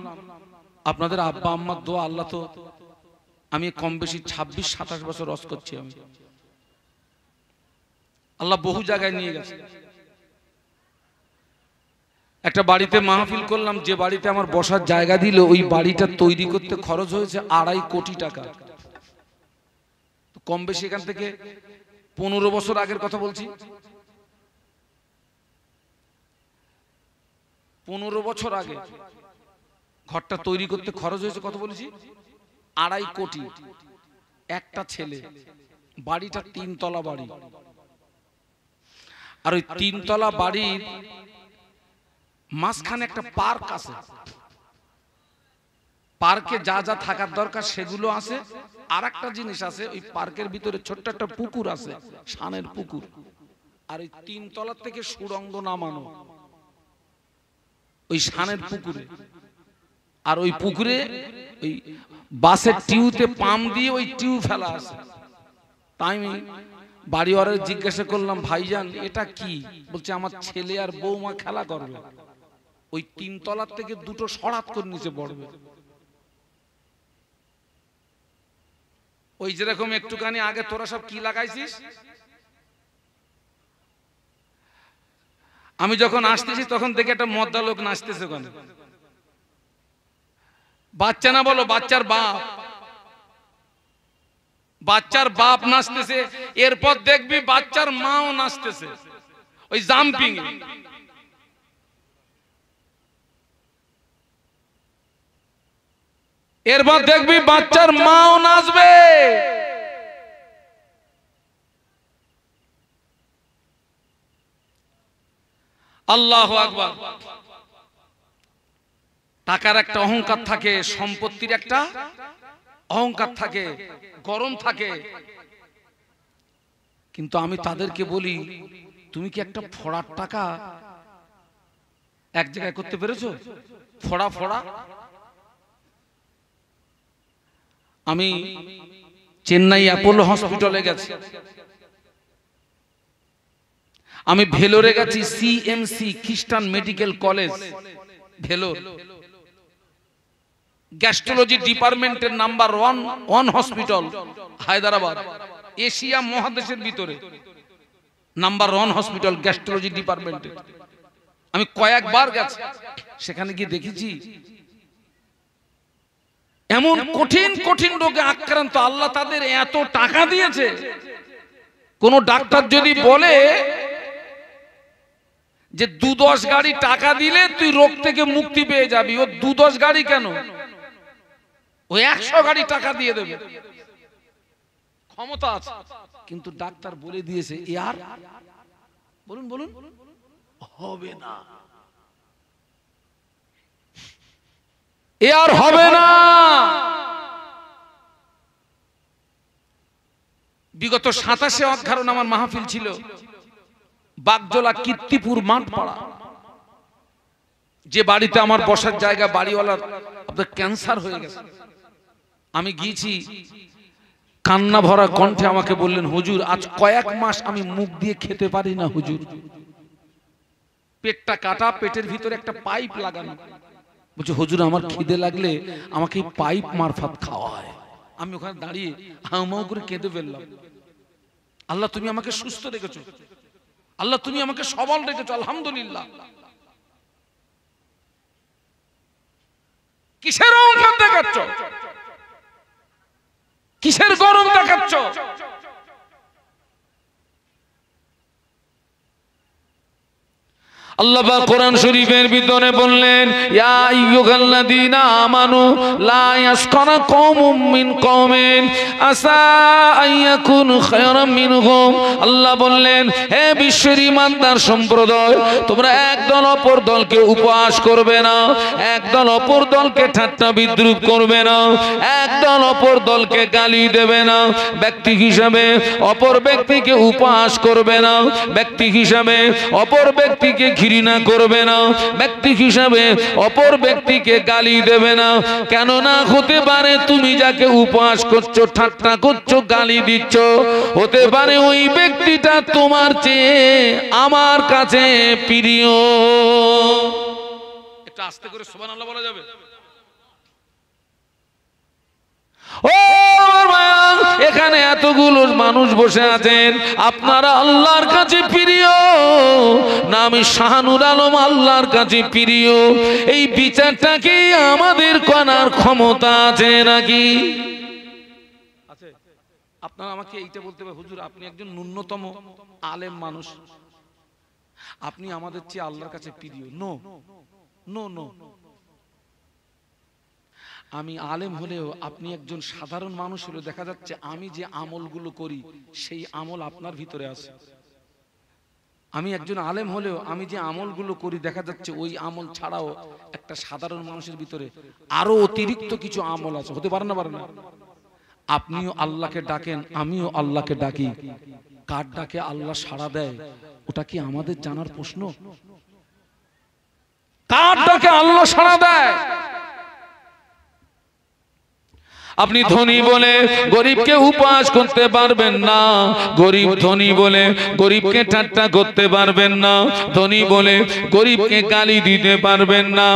আপনাদের আব্বা আম্মার দোয়া, আল্লাহ তো, আমি কম বেশি 26-27 বছর রস করছি আমি, আল্লাহ বহু জায়গায় নিয়ে গেছে। একটা বাড়িতে মাহফিল করলাম, যে বাড়িতে আমার বসার জায়গা দিল, ওই বাড়িটা তৈরি করতে খরচ হয়েছে 2.5 কোটি টাকা। কম বেশি এখান থেকে 15 বছর আগের কথা বলছি। 15 বছর আগে ঘরটা তৈরি করতে খরচ হয়েছে কত বলেছি? 2.5 কোটি। একটা ছেলে, বাড়িটা 3 তলা বাড়ি, আর ওই 3 তলা বাড়ির মাঝখানে একটা পার্ক আছে। পার্কে যা যা থাকার দরকার সেগুলো আছে, আর একটা জিনিস আছে, ওই পার্কের ভিতরে ছোট্ট একটা পুকুর আছে, সানের পুকুর। আর ওই 3 তলা থেকে সুড়ঙ্গ নামানো। ওই সানের পুকুরে। আর ওই পুকুরে ওই বাসের টিউতে পাম্প দিয়ে ওই টিউ ফেলা আছে। তাই আমি বাড়িওয়ালার জিজ্ঞাসা করলাম, ভাইজান এটা কি? বলছে আমার ছেলে আর বৌমা খেলা করবে, ওই 3 তলার থেকে দুটো সরাত করে নিচে পড়বে। ওই যেরকম একটুখানি আগে তোরা সব কি লাগাইছিস, আমি যখন আসতেছি তখন দেখে একটা মদ্দা লোক নাচতেছে ওখানে। বাচ্চা না বলো, বাচ্চার বাপ, বাচ্চার বাপ নাচতেছে। এরপর দেখবি বাচ্চার মাও নাচতেছে ওই জাম্পিং। এরপর দেখবি বাচ্চার মাও নাচবে। আল্লাহু আকবার। টাকার একটা অহংকার থাকে, সম্পত্তির একটা অহংকার থাকে, গরম থাকে। কিন্তু আমি তাদেরকে বলি, তুমি কি একটা ফড়ার টাকা এক জায়গায় করতে পেরেছো? ফড়া ফড়া। আমি চেন্নাই অ্যাপোলো হসপিটালে গেছি, আমি ভেলোরে গেছি সিএমসি খ্রিস্টান মেডিকেল কলেজ ভেলোর, গ্যাস্ট্রোলজি ডিপার্টমেন্টের নাম্বার 1 হসপিটাল হায়দ্রাবাদ, এশিয়া মহাদেশের ভিতরে নাম্বার 1 হসপিটাল গ্যাস্ট্রোলজি ডিপার্টমেন্টে। আমি কয়েকবার গেছি, সেখানে গিয়ে দেখেছি এমন কঠিন কঠিন রোগে আক্রান্ত, আল্লাহ তাদের এত টাকা দিয়েছে। কোন ডাক্তার যদি বলে যে 2-10 গাড়ি টাকা দিলে তুই রোগ থেকে মুক্তি পেয়ে যাবি, ও 2-10 গাড়ি কেন, ও 100 গাড়ি টাকা দিয়ে দেবে, ক্ষমতা আছে। কিন্তু ডাক্তার বলে দিয়েছে আর বলুন বলুন হবে না, আর হবে না। বিগত 27 অঘ্রাণ আমার মাহফিল ছিল বাগজোলা কীর্তিপুর মাঠপাড়া, যে বাড়িতে আমার বসার জায়গা, বাড়িওয়ালার আপনার ক্যান্সার হয়ে গেছে। আমি গিয়েছি, কান্না ভরা কণ্ঠে আমাকে বললেন, হুজুর আজ কয়েক মাস আমি মুখ দিয়ে খেতে পারি না হুজুর, পেটটা কাটা, পেটের ভিতরে একটা পাইপ লাগানো। বলছে হুজুর আমার খিদে লাগলে আমাকে পাইপ মারফত খাওয়া হয়। আমি ওখানে দাঁড়িয়ে হাউমাউ করে কেঁদে ফেললাম, আল্লাহ তুমি আমাকে সুস্থ রেখেছো, আল্লাহ তুমি আমাকে সবল রেখেছো, আলহামদুলিল্লাহ। কিসের অহংকার দেখাচ্ছ, কিসের গরম দেখাচ্ছ? আল্লাহ পাক কোরআন শরীফের ভিতরে বললেন, ইয়া আইয়ুহাল্লাযীনা আমানু লা ইয়াসখারা কওমুম মিন কওমিন আসা আইয়াকুন খায়রাম মিনহুম। আল্লাহ বললেন, হে বিশ্বের ঈমানদার সম্প্রদায়, তোমরা একদল অপর দলকে উপহাস করবে না, একদল অপর দলকে ঠাট্টা বিদ্রুপ করবে না, একদল অপর দলকে গালি দেবে না, ব্যক্তি হিসাবে অপর ব্যক্তিকে উপহাস করবে না, ব্যক্তি হিসাবে অপর ব্যক্তিকে ঘৃণা করবে না, ব্যক্তি হিসাবে অপর ব্যক্তিকে গালি দেবে না। কেননা হতে পারে তুমি যাকে উপহাস করছো, ঠাট্টা করছো, গালি দিচ্ছ, হতে পারে ওই ব্যক্তিটা তোমার চেয়ে আমার কাছে প্রিয়। একটু আস্তে করে সুবহানাল্লাহ বলা যাবে? ও আমার ভাইরা, এখানে এতগুলো মানুষ বসে আছেন, আপনারা আল্লাহর কাছে প্রিয় না আমি শাহানুর আলম আল্লাহর কাছে প্রিয়? এই বিচারটা কি আমাদের করার ক্ষমতা আছে নাকি? আছে? আপনারা আমাকে এইটা বলতে হবে, হুজুর আপনি একজন ন্যূনতম আলেম মানুষ, আপনি আমাদের চেয়ে আল্লাহর কাছে প্রিয়। নো নো নো, আমি আলেম হলেও আপনি একজন সাধারণ মানুষ হলেও দেখা যাচ্ছে আমি যে আমলগুলো করি সেই আমল আপনার ভিতরে আছে। আমি একজন আলেম হলেও আমি যে আমলগুলো করি দেখা যাচ্ছে ওই আমল ছাড়াও একটা সাধারণ মানুষের ভিতরে আরো অতিরিক্ত কিছু আমল আছে। হতে পারে না? পারে না? আপনিও আল্লাহকে ডাকেন, আমিও আল্লাহকে ডাকি, কার ডাকে আল্লাহ সাড়া দেয় ওটা কি আমাদের জানার প্রশ্ন? কার ডাকে আল্লাহ সাড়া দেয়? আপনি ধনী বলে গরিবকে উপহাস করতে পারবেন না, গরিব ধনী বলে গরিবকে ঠাট্টা করতে পারবেন না, ধনী বলে গরিবকে গালি দিতে পারবেন না।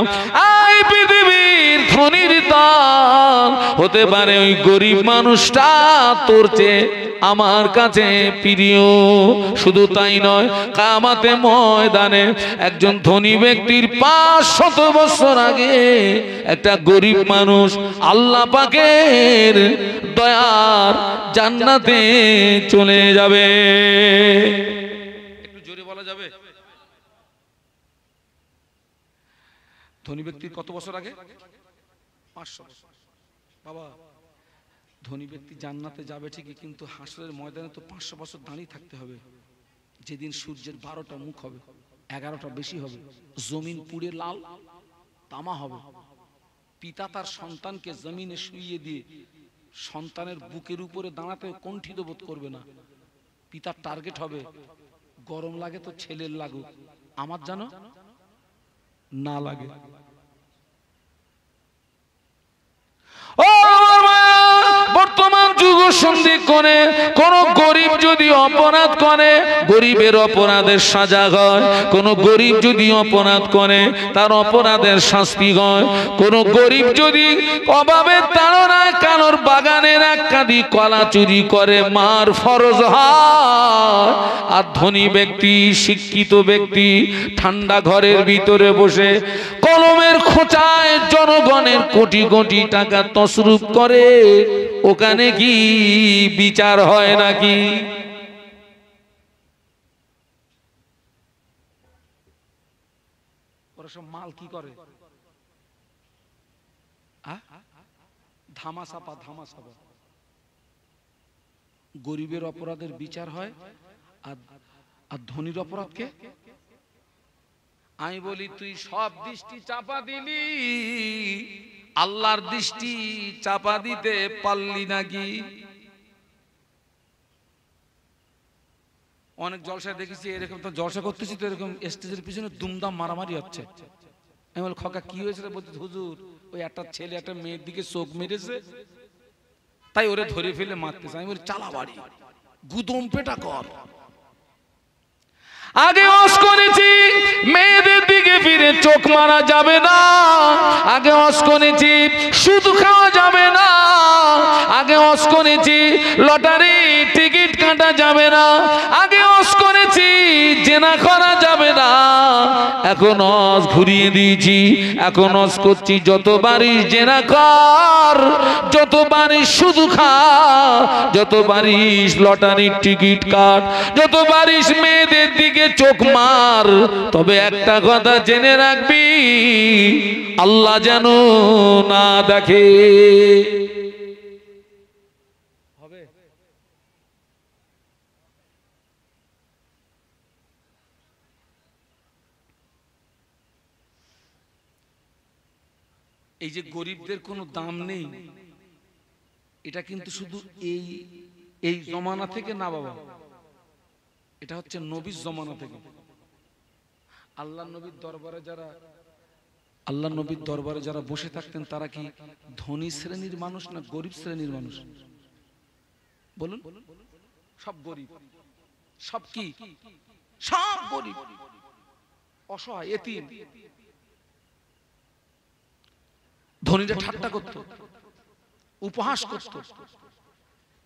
এই পৃথিবীর ধনীর দান হতে পারে ওই গরিব মানুষটা তোর চেয়ে আমার কাছে প্রিয়। শুধু তাই নয়, কিয়ামতের ময়দানে একজন ধনী ব্যক্তির 500 বছর আগে একটা গরিব মানুষ আল্লাহ পাকের দয়ার জান্নাতে চলে যাবে। একটু জোরে বলা যাবে? ধনী ব্যক্তির কত বছর আগে? 500 বছর। বাবা, ধনী ব্যক্তি জান্নাতে যাবে ঠিকই, কিন্তু হাসরের ময়দানে তো 500 বছর দাঁড়িয়ে থাকতে হবে। যেদিন সূর্যের 12টা মুখ হবে, 11টা বেশি হবে, জমিন পুড়ে লাল তামা হবে, পিতা তার সন্তানকে জমিনে শুইয়ে দিয়ে সন্তানের বুকের উপরে দাঁড়াতে কণ্ঠিত বোধ করবে না। পিতার টার্গেট হবে, গরম লাগে তো ছেলের লাগুক, আমার যেন না লাগে। বর্তমান যুগ সন্ধি করে কোন গরিব যদি অপরাধ করে, গরিবের অপরাধের সাজা হয়। কোন গরিব যদি অপরাধ করে, তার অপরাধের শাস্তি হয়। কোন গরিব যদি অভাবের তাড়নায় কারোর বাগানের এক কাঁদি কলা চুরি করে, মার ফরজ হয়। আর ধনী ব্যক্তি, শিক্ষিত ব্যক্তি ঠান্ডা ঘরের ভিতরে বসে কলমের খোঁচায় জনগণের কোটি কোটি টাকা তসরুপ করে, ওখানে কি বিচার হয় নাকি? ওরা সব মাল কি করে? ধামাচাপা ধামাচাপা। গরিবের অপরাধের বিচার হয়, আর ধনীর অপরাধকে আমি বলি, তুই সব দৃষ্টি চাপা দিলি, আল্লাহর দৃষ্টি চাপা দিতে পারলি নাকি? অনেক জলসায় দেখেছি এরকম, তো জলসা করতেছি তো এরকম স্টেজের পিছনে দুমদাম মারামারি হচ্ছে। আমি বল, খোকা কি হয়েছে? বলতে, হুজুর ওই একটা ছেলে একটা মেয়ের দিকে চোখ মেরেছে, তাই ওরে ধরে ফেলে মারতেছে। আমি বলি, চালা বাড়ি, গুদম পেটা কর। আগে ওয়াজ করেছি মেয়েদের দিকে ফিরে চোখ মারা যাবে না, আগে ওয়াজ করেছি সুদ খাওয়া যাবে না, আগে ওয়াজ করেছি লটারি টিকিট কাটা যাবে না, আগে ওয়াজ করেছি জেনা করা যাবে না। এখন ওয়াজ ঘুরিয়ে দিয়েছি, এখন ওয়াজ করছি যতবারই জেনা কর, যতবারই সুদ খা, যতবারই লটারির টিকিট কাট, যতবারই মেয়েদের দিকে চোখ মার, তবে একটা কথা জেনে রাখবি, আল্লাহ যেন না দেখে। হবে? এই যে গরিবদের কোনো দাম নেই, এটা কিন্তু শুধু এই জমানা থেকে না বাবা, এটা হচ্ছে নবীর জমানা থেকে। আল্লাহ নবীর দরবারে যারা বসে থাকতেন, তারা কি ধনী শ্রেণীর মানুষ না গরিব শ্রেণীর মানুষ? বলুন। সব গরিব। সব কি? সব গরিব, অসহায়, এতিম। ধনীরা ঠাট্টা করত, উপহাস করত,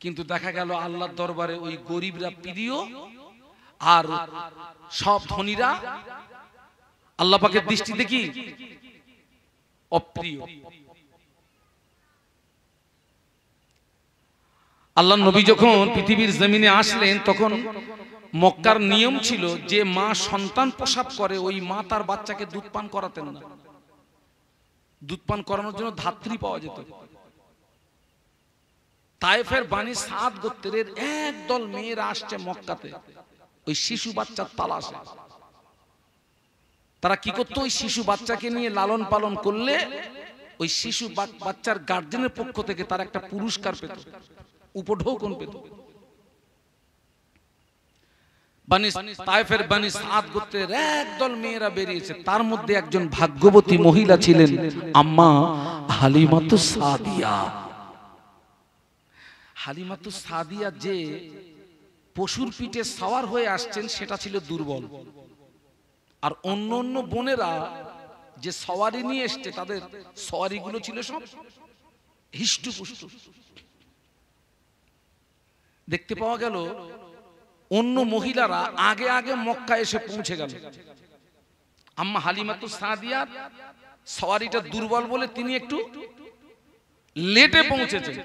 কিন্তু দেখা গেল আল্লাহর দরবারে ওই গরিবরা প্রিয়, আর সব ধনীরা আল্লাহ পাকের দৃষ্টিতে কি? অপ্রিয়। আল্লাহ নবী যখন পৃথিবীর জমিনে আসলেন, তখন মক্কার নিয়ম ছিল যে মা সন্তান প্রসব করে, ওই মা তার বাচ্চাকে দুধ পান করাতেন না। দুধ পান করানোর জন্য ধাত্রী পাওয়া যেত। তায়েফের বানি সাদ গোত্রের একদল মেয়েরা আসছে মক্কাতে ওই শিশু বাচ্চার তালাশে। তারা কি করতো? ওই শিশু বাচ্চাকে নিয়ে লালন পালন করলে ওই শিশু বাচ্চার গার্জেনের পক্ষ থেকে তার একটা পুরস্কার পেত, উপঢৌকন পেত। বানি তায়েফের বানি সাদ গোত্রের একদল মেয়েরা বেরিয়েছে, তার মধ্যে একজন ভাগ্যবতী মহিলা ছিলেন আম্মা হালিমাতুস সাদিয়া। হালিমাতুস সাদিয়া যে পশুর পিঠে সওয়ার হয়ে আসছেন সেটা ছিল দুর্বল, আর অন্য অন্য বোনেরা যে সওয়ারি নিয়ে এসছে তাদের সওয়ারিগুলো ছিল সব হিষ্টপুষ্ট। দেখতে পাওয়া গেল অন্য মহিলারা আগে আগে মক্কা এসে পৌঁছে গেল। আম্মা হালিমাতুস সাদিয়ার সওয়ারিটা দুর্বল বলে তিনি একটু লেটে পৌঁছেছেন,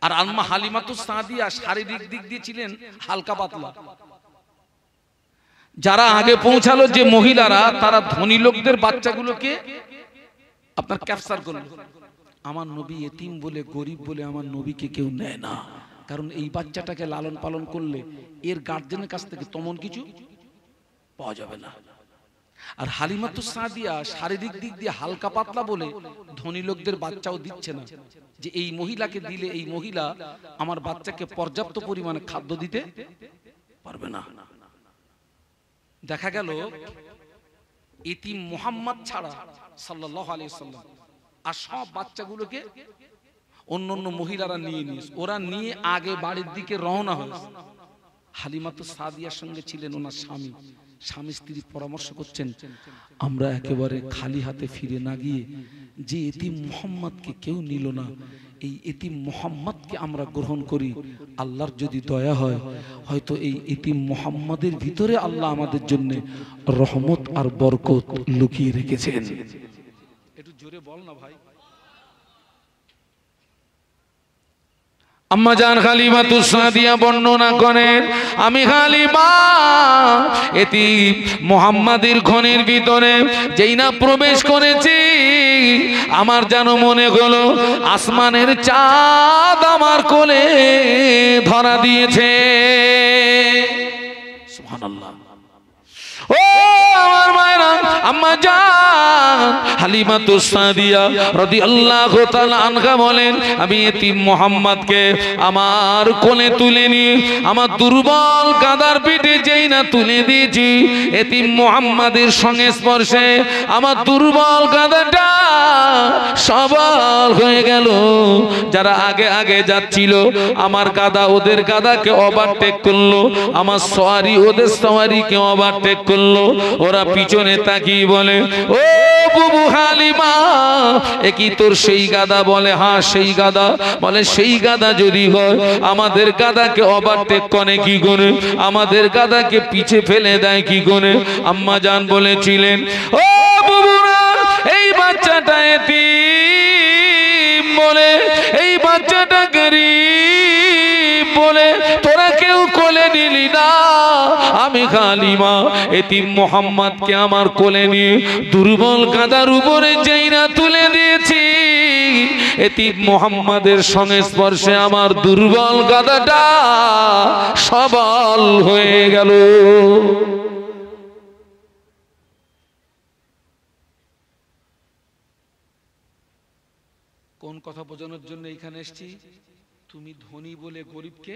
আর আম্মা হালিমাতুস সাদিয়া শারীরিক দিক দিয়ে ছিলেন হালকা পাতলা। যারা আগে পৌঁছালো যে মহিলারা, তারা ধনী লোকদের বাচ্চাগুলোকে আপনার ক্যাপচার করলো। আমার নবী এতিম বলে, গরিব বলে আমার নবীকে কেউ নেয় না, কারণ এই বাচ্চাটাকে লালন পালন করলে এর গার্জেনের কাছ থেকে তেমন কিছু পাওয়া যাবে না। আর হালিমাতুস সাদিয়া শারীরিক দিক দিয়ে হালকা পাতলা বলে ধনী লোকদের বাচ্চাও দিচ্ছে না, যে এই মহিলাকে দিলে এই মহিলা আমার বাচ্চাকে পর্যাপ্ত পরিমাণে খাদ্য দিতে পারবে না। দেখা গেল এতিম মুহাম্মদ ছাড়া সাল্লাল্লাহু আলাইহি ওয়াসাল্লাম আর সব বাচ্চাগুলোকে অন্য অন্য মহিলারা নিয়ে নিয়েছে, ওরা নিয়ে আগে বাড়ির দিকে রওনা হয়েছে। হালিমাতুস সাদিয়ার সঙ্গে ছিলেন ওনার স্বামী। স্বামী স্ত্রী পরামর্শ করছেন, আমরা একেবারে খালি হাতে ফিরে না গিয়ে, যে এতিম মুহাম্মদকে কেউ নিল না, এই এতিম মুহাম্মদকে আমরা গ্রহণ করি। আল্লাহর যদি দয়া হয়, হয়তো এই এতিম মুহাম্মদের ভিতরে আল্লাহ আমাদের জন্য রহমত আর বরকত লুকিয়ে রেখেছেন। একটু জোরে বল না ভাই। আম্মা জান হালিমাতুস সাদিয়া বর্ণনা করেন, আমি হালিমা এতিম মুহাম্মাদের ঘরের ভিতরে যেই না প্রবেশ করেছি, আমার যেন মনে হলো আসমানের চাঁদ আমার কোলে ধরা দিয়েছে। সুবহানাল্লাহ। ও আমার মায়েরা, আম্মা জান হালিমাতুস সাদিয়া রাদিয়াল্লাহু তাআলা আনহা বলেন, আমি এতিম মুহাম্মদকে আমার কোলে তুলে নিয়ে আমার দুর্বল কাদার পিঠে যেই না তুলে দিয়েছি, এতিম মুহাম্মদের সংস্পর্শে আমার দুর্বল কাদাটা সবল হয়ে গেল। যারা আগে আগে যাচ্ছিল, আমার কাদা ওদের কাদাকে ওভারটেক করলো, আমার সওয়ারি ওদের সওয়ারিকে ওভারটেক করলো। ওরা পিছনে তাকিয়ে বলে, ও বুবু হালিমা, এ কি তোর সেই গাদা? বলে হ্যাঁ সেই গাদা। বলে সেই গাদা যদি হয়, আমাদের গাদাকে ওভারটেক করে কি করে, আমাদের গাদাকে পিছে ফেলে দেয় কি করে? আম্মা জান বলেছিলেন, ও বুবুরা, এই বাচ্চাটা এতিম বলে, এই বাচ্চাটা গরীব বলে তোরা কেউ কোলে নিলি না। আমি হালিমা এতিম মুহাম্মদকে আমার কোলে নিয়ে দুর্বল কাদার উপরে যেই না তুলে দিয়েছি, এতিম মুহাম্মদের সংস্পর্শে আমার দুর্বল কাদাটা সবল হয়ে গেল। কোন কথা বোঝানোর জন্য এখানে এসেছি? তুমি ধনী বলে গরিবকে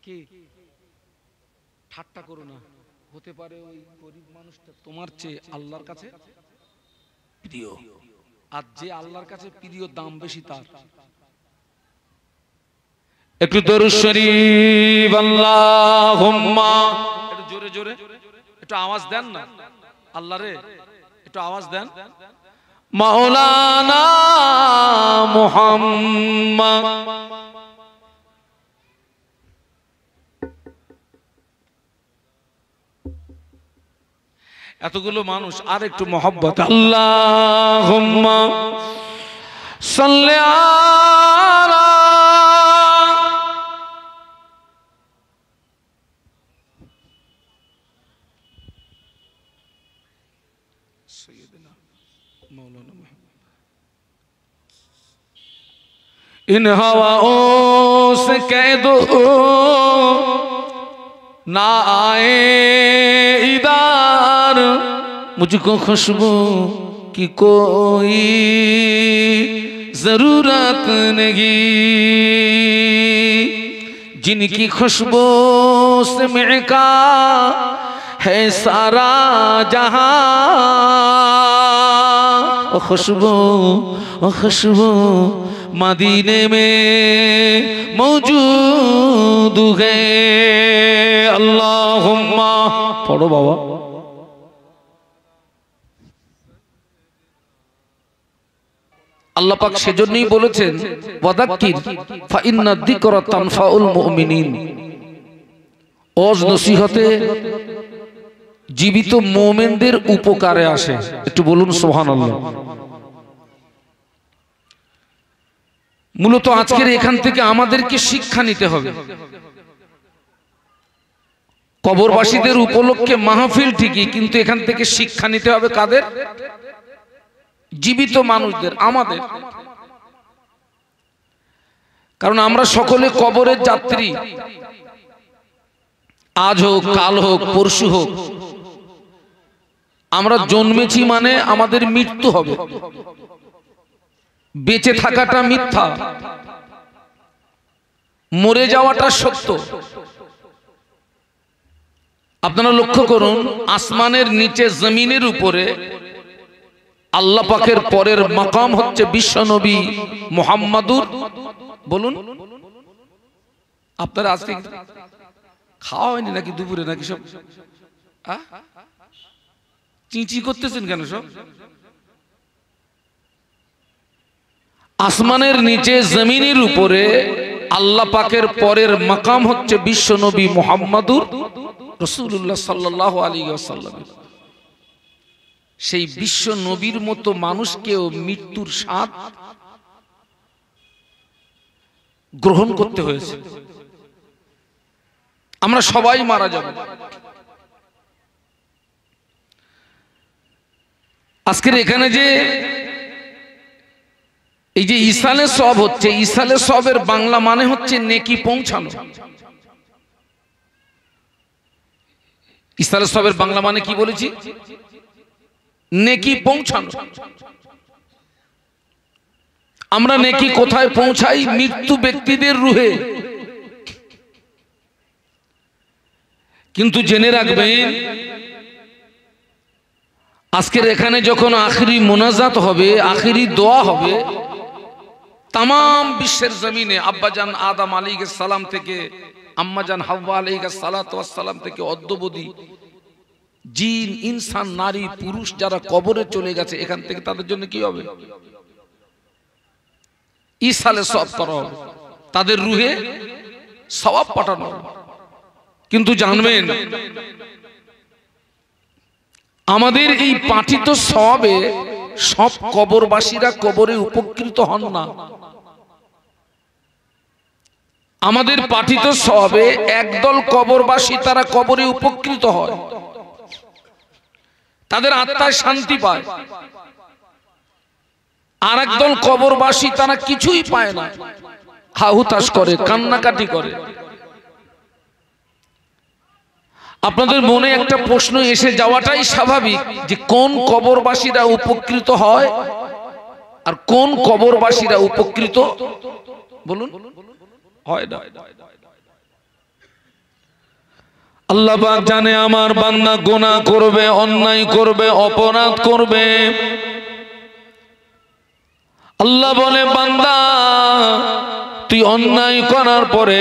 কে ঠাট্টা করো না। হতে পারে ওই গরিব মানুষটা তোমার চেয়ে আল্লাহর কাছে প্রিয়, আর যে আল্লাহর কাছে প্রিয় দাম বেশি তার। একটু দরুদ শরীফ আল্লাহুম্মা, একটু জোরে জোরে একটু আওয়াজ দেন না, আল্লাহ রে একটু আওয়াজ দেন। মাওলানা মুহাম্মদ এতগুলো মানুষ, আর একটু মহব্বত। আল্লাহুম্মা সাল্লি আলা সাইয়্যিদিনা मौलाना इन हवाओं से कह दो ना आए इधर, मुझको खुशबू की कोई जरूरत नहीं, जिनकी खुशबू से महका है सारा जहां, ओ खुशबू मदीने में मौजूद है। अल्लाहुम्मा पढ़ो बाबा। আল্লাহ পাক সেজন্যই বলেছেন ওয়াদাক্কির ফা ইন্না যিকরা তানফাউল মুমিনিন, ওয়াজ নসিহতে জীবিত মুমিনদের উপকারে আসে। একটু বলুন সুবহানাল্লাহ। মূলত আজকের এখান থেকে আমাদেরকে শিক্ষা নিতে হবে। কবরবাসীদের উপলক্ষে মাহফিল ঠিকই, কিন্তু এখান থেকে শিক্ষা নিতে হবে কাদের? জীবিত মানুষদের, আমাদের। কারণ আমরা সকলে কবরের যাত্রী, আজ হোক কাল হোক পরশু হোক। আমরা জন্মেছি মানে আমাদের মৃত্যু হবে। বেঁচে থাকাটা মিথ্যা, মরে যাওয়াটা সত্য। আপনারা লক্ষ্য করুন, আসমানের নিচে জমিনের উপরে আল্লাহ পাকের পরের মাকাম হচ্ছে বিশ্বনবী মুহাম্মাদুর। বলুন, আপনারা আজকে খাওয়া হয়নি নাকি দুপুরে নাকি সব চিঁচি করতেছেন কেন সব? আসমানের নিচে জমিনের উপরে আল্লাহ পাকের পরের মাকাম হচ্ছে বিশ্বনবী মুহাম্মাদুর রাসূলুল্লাহ সাল্লাল্লাহু আলাইহি ওয়াসাল্লাম। সেই বিশ্ব নবীর মতো মানুষকেও মৃত্যুর স্বাদ গ্রহণ করতে হয়েছে। আমরা সবাই মারা যাব। আজকের এখানে যে এই যে ইসালে সব হচ্ছে, ইসালে সবের বাংলা মানে হচ্ছে নেকি পৌঁছানো। ইসালে সবের বাংলা মানে কি বলেছি? নেকি পৌঁছানো। আমরা নেকি কোথায় পৌঁছাই? মৃত্যু ব্যক্তিদের রুহে। কিন্তু জেনে রাখবেন, আজকের এখানে যখন আখিরি মোনাজাত হবে, আখিরি দোয়া হবে, তাম বিশ্বের জমিনে আব্বাজান আদম আলাইহিস সালাম থেকে আম্মাজান হাওয়া আলাইহিস সালাতু ওয়াস সালাম থেকে অদ্যবধি জিন, ইনসান, নারী, পুরুষ যারা কবরে চলে গেছে, এখান থেকে তাদের জন্য কি হবে? ইসালে সওয়াব করা হবে, তাদের রুহে সওয়াব পাঠানো হবে। কিন্তু জানবেন, আমাদের এই পাঠিত সওয়াবে সব কবরবাসীরা কবরে উপকৃত হন না। আমাদের পাঠিত সওয়াবে একদল কবরবাসী তারা কবরে উপকৃত হয়, তাদের আত্মায় শান্তি পায়। আর একদল কবরবাসী তারা কিছুই পায় না, হাহুতাশ করে, কান্নাকাটি করে। আপনাদের মনে একটা প্রশ্ন এসে যাওয়াটাই স্বাভাবিক যে কোন কবরবাসীরা উপকৃত হয় আর কোন কবরবাসীরা উপকৃত বলুন হয় না। আল্লাহ পাক জানে আমার বান্দা গুনাহ করবে, অন্যায় করবে, অপরাধ করবে। আল্লাহ বলে, বান্দা তুই অন্যায় করার পরে,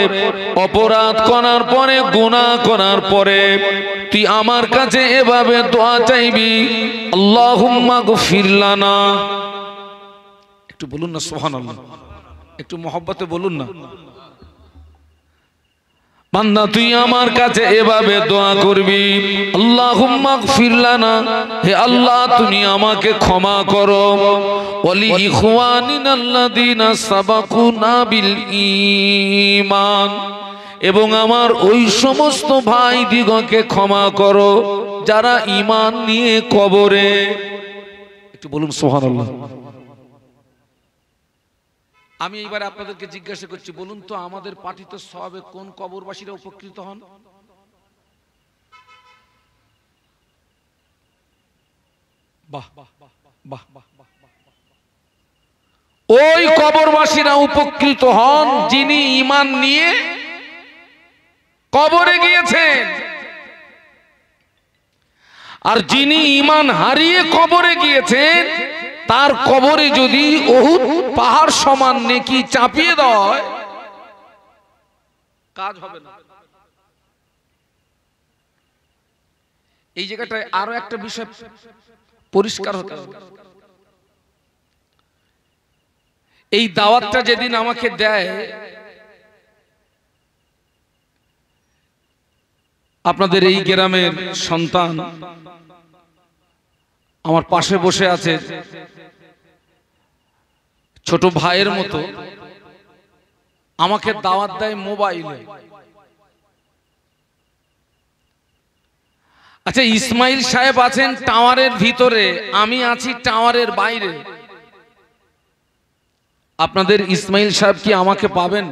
অপরাধ করার পরে, গুনাহ করার পরে তুই আমার কাছে এভাবে দোয়া চাইবি, আল্লাহুম্মা গফির লানা। একটু বলুন না সুবহানাল্লাহ, একটু মহব্বতে বলুন না। বান্দা তুই আমার কাছে এভাবে দোয়া করবি, আল্লাহুম্মা গফির লানা, হে আল্লাহ তুমি আমাকে ক্ষমা করো, ওয়ালি ইখওয়ানিনাল্লাযীনা সাবাকুনা বিল ঈমান, এবং আমার ওই সমস্ত ভাই দিগকে ক্ষমা করো যারা ঈমান নিয়ে কবরে। একটু বলুন সুবহানাল্লাহ। আমি এইবার আপনাদেরকে জিজ্ঞাসা করছি, বলুন তো আমাদের পাঠিত সওয়াবে কোন কবরবাসীরা উপকৃত হন? বাহ বাহ বাহ। ওই কবরবাসীরা উপকৃত হন যিনি ঈমান নিয়ে কবরে গিয়েছেন। আর যিনি ঈমান হারিয়ে কবরে গিয়েছেন তার কবরে যদি উহুদ পাহাড় সমান নেকি চাপিয়ে দেওয়া হয়, কাজ হবে না। এই জায়গাটায় আরো একটা বিষয় পরিষ্কার হতে হবে। এই দাওয়াতটা যেদিন আমাকে দেয়, আপনাদের এই গ্রামের সন্তান আমার পাশে বসে আছে, ছোট ভাইয়ের মতো, আমাকে দাওয়াত দেয় মোবাইলে। আচ্ছা, ইসমাইল সাহেব আছেন টাওয়ারের ভিতরে, আমি আছি টাওয়ারের বাইরে। আপনাদের ইসমাইল সাহেব কি আমাকে পাবেন?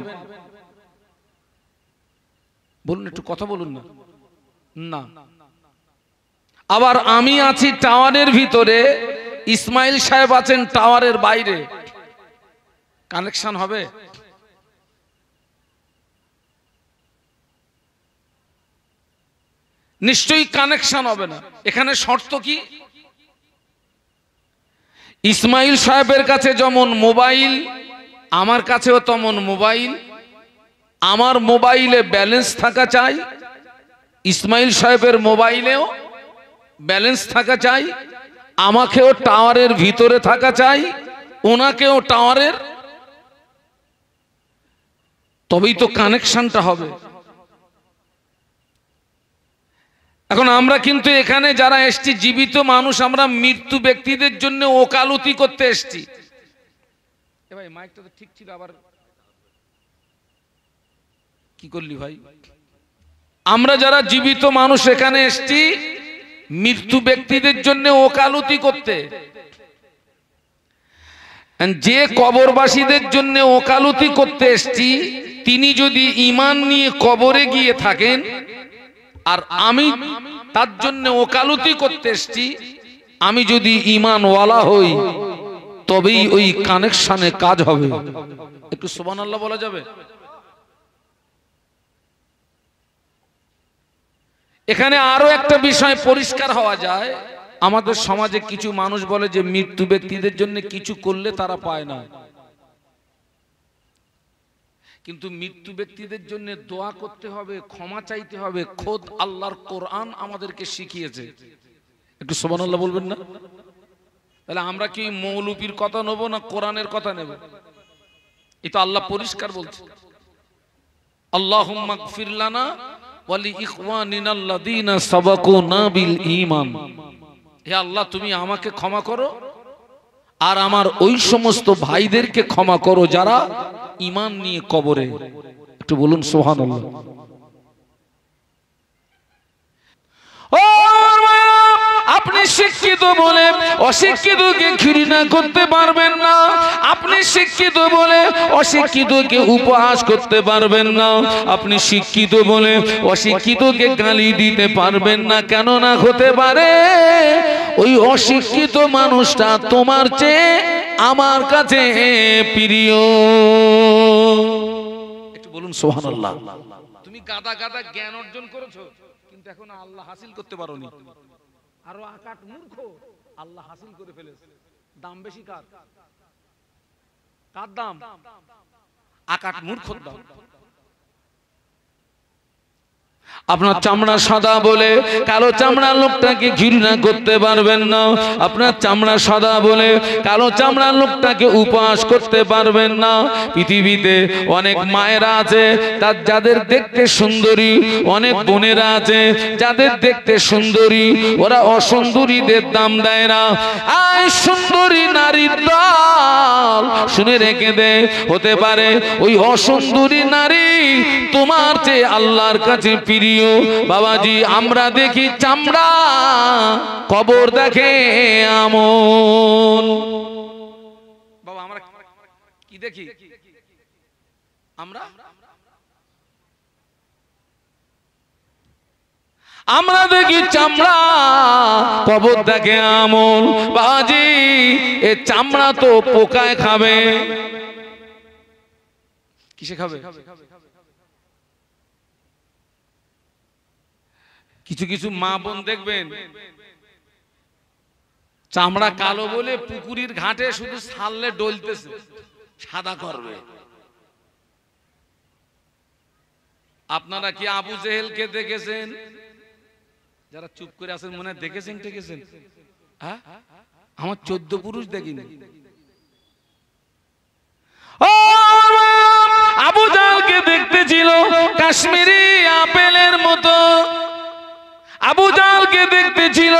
বলুন, একটু কথা বলুন না। না। আবার আমি আছি টাওয়ারের ভিতরে, ইসমাইল সাহেব আছেন টাওয়ারের বাইরে, কানেকশন হবে? নিশ্চয়ই কানেকশন হবে না। এখানে শর্ত কি? ইসমাইল সাহেবের কাছে যেমন মোবাইল, আমার কাছেও তেমন মোবাইল। আমার মোবাইলে ব্যালেন্স থাকা চাই, ইসমাইল সাহেবের মোবাইলেও ব্যালেন্স থাকা চাই, আমাকেও টাওয়ারের ভিতরে থাকা চাই, ওনাকেও টাওয়ারের, তবেই তো কানেকশনটা হবে। এখন আমরা কিন্তু এখানে যারা এসছি জীবিত মানুষ, আমরা মৃত্যু ব্যক্তিদের জন্য ওকালতি করতে এসছি। ভাই মাইকটা তো ঠিক ছিল, আবার কি করলি ভাই? আমরা যারা জীবিত মানুষ এখানে এসছি মৃত্যু ব্যক্তিদের জন্য ওকালতি করতে। যে কবরবাসীদের জন্য ওকালতি করতে এসছি, তিনি যদি ঈমান নিয়ে কবরে গিয়ে থাকেন আর আমি তার জন্য ওকালতি করতে এসছি, আমি যদি ঈমানওয়ালা হই তবেই ওই কানেকশনে কাজ হবে। একটু সুবহানাল্লাহ বলা যাবে? এখানে আরো একটা বিষয় পরিষ্কার হওয়া যায়। আমাদের সমাজে কিছু মানুষ বলে যে মৃত্যু ব্যক্তিদের জন্য কিছু করলে তারা পায় না, কিন্তু মৃত্যু ব্যক্তিদের জন্য দোয়া করতে হবে, ক্ষমা চাইতে হবে, খোদ আল্লাহর কোরআন আমাদেরকে শিখিয়েছে। একটু সুবহানাল্লাহ বলবেন না? তাহলে আমরা কি মৌলবীর কথা নেব না কোরআনের কথা নেব? এটা আল্লাহ পরিষ্কার বলছে, আল্লাহুম্মা গফির লানা ওয়া লিইখওয়ানিনা আল্লাযীনা সাবাকুনা বিল ঈমান। হে আল্লাহ, তুমি আমাকে ক্ষমা করো আর আমার ওই সমস্ত ভাইদেরকে ক্ষমা করো যারা ঈমান নিয়ে কবরে। একটু বলুন সুবহানাল্লাহ। আপনি শিক্ষিত বলে অশিক্ষিতকে ঘৃণা করতে পারবেন না, আপনি শিক্ষিত বলে অশিক্ষিতকে উপহাস করতে পারবেন না, আপনি শিক্ষিত বলে অশিক্ষিতকে গালি দিতে পারবেন না। কেন না হতে পারে ওই অশিক্ষিত মানুষটা তোমার চেয়ে আমার কাছে প্রিয়। একটু বলুন সুবহানাল্লাহ। তুমি গাদা গাদা জ্ঞান অর্জন করেছো, কিন্তু এখন আল্লাহ হাসিল করতে পারোনি। আরো আকাট মূর্খ আল্লাহ হাসিল করে ফেলেছে। দাম বেশি কার? কার দাম? আকাট মূর্খর দাম। আপনার চামড়া সাদা বলে কালো চামড়া লোকটাকে ঘৃণা করতে পারবেন না, আপনার চামড়া সাদা বলে কালো চামড়া লোকটাকে উপহাস করতে পারবেন না। পৃথিবীতে অনেক মায়েরা আছে তার যাদের দেখতে সুন্দরী, অনেক বোনেরা আছে যাদের দেখতে সুন্দরী, ওরা অসুন্দরীদের দাম দেয় না। আয় সুন্দরী নারীর দল, শুনে রেখে দে, হতে পারে ওই অসুন্দরী নারী তোমার চেয়ে আল্লাহর কাছে প্রিয়। বাবাজি, আমরা দেখি চামড়া, কবর দেখে আমল। বাবা আমরা কি দেখি? আমরা দেখি চামড়া, কবর দেখে আমল। বাবাজি, এ চামড়া তো পোকায় খাবে। কিসে খাবে? কিছু কিছু মা বোন দেখবেন চামড়া কালো বলে পুকুরির ঘাটে শুধু ছাড়লে ডলতেছে, সাদা করবে। আপনারা কি আবু জেহেলকে দেখেছেন? যারা চুপ করে আছেন মনে হয় দেখেছেন টেকেছেন? হ্যাঁ, আমার 14 পুরুষ দেখিনি। আবু জাহলকে দেখতে ছিল কাশ্মীরি আপেলের মতো, আবু জাহলকে দেখতে ছিল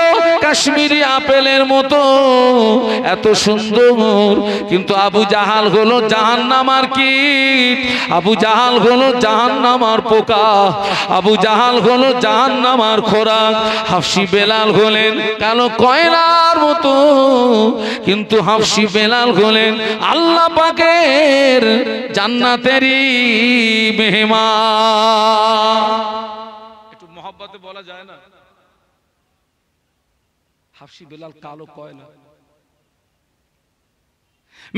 কাশ্মীরি আপেলের মতো, এত সুন্দর। কিন্তু আবু জাহাল হলো জাহান্নামার কীট, আবু জাহাল হলো জাহান্নামার পোকা, আবু জাহাল হলো জাহান্নামার খোরাক। হাফসি বেলাল হলেন কালো কয়লার মতো, কিন্তু হাফসি বেলাল হলেন আল্লাহ পাকের জান্নাতেরই মেহমান। একটু মহব্বতে বলা যায় না? হাফসি বেলাল কালো কয়লা।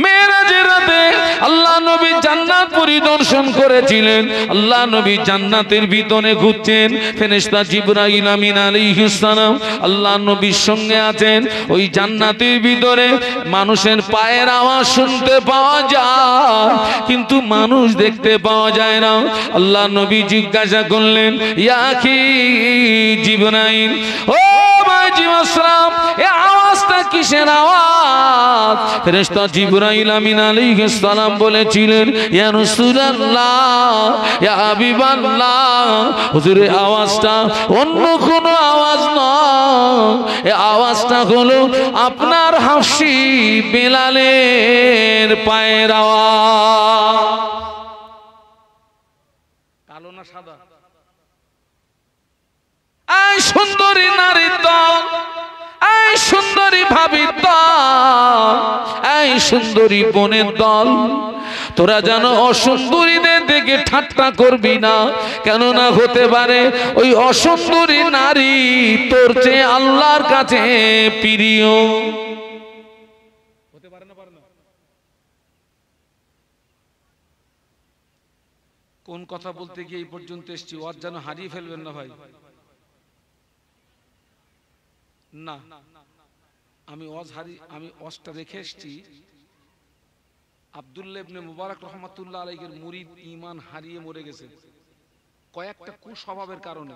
মেরাজের রাতে আল্লাহ নবী জান্নাত পরিদর্শন করেছিলেন। আল্লাহ নবী জান্নাতের ভিতরে ঘুরছেন, ফেরেশতা জিবরাইল আমিন আলাইহিস সালাম আল্লাহ নবীর সঙ্গে আছেন। ওই জান্নাতের ভিতরে মানুষের পায়ের আওয়াজ শুনতে পাওয়া যায়, কিন্তু মানুষ দেখতে পাওয়া যায় না। আল্লাহ নবী জিজ্ঞাসা করলেন, ইয়া আখি জিবরাইল, ও ভাই জিবরাইল, এই আওয়াজটা কিসের আওয়াজ? ফেরেশতা জিবরাইল আমিন আলাইহিস সালাম বলেছিলেন, ইয়া রাসূলুল্লাহ, ইয়া হাবিবাল্লাহ, হুজুর এই আওয়াজটা অন্য কোনো আওয়াজ নয়, এই আওয়াজটা হলো আপনার হাফসি বেলালের পায়ের আওয়াজ। কালো না সাদা? এই সুন্দরী নারীর দল, এই সুন্দরী ভাবির দল, এই সুন্দরী বোনের দল, তোরা যেন অসুন্দরীদের দেখে ঠাট্টা করবি না, কেননা হতে পারে ওই অসুন্দরী নারী তোর চেয়ে আল্লাহর কাছে প্রিয় হতে পারে না। পারে না? কোন কথা বলতে গিয়ে এই পর্যন্ত এসেছি, ওর যেন হারিয়ে ফেলবেন না ভাই। না, আমি অজটা রেখে এসেছি। আব্দুল্লাহ ইবনে মুবারক রহমাতুল্লাহ আলাইহির মুরিদ ঈমান হারিয়ে মরে গেছে কয়েকটা কুস্বভাবের কারণে।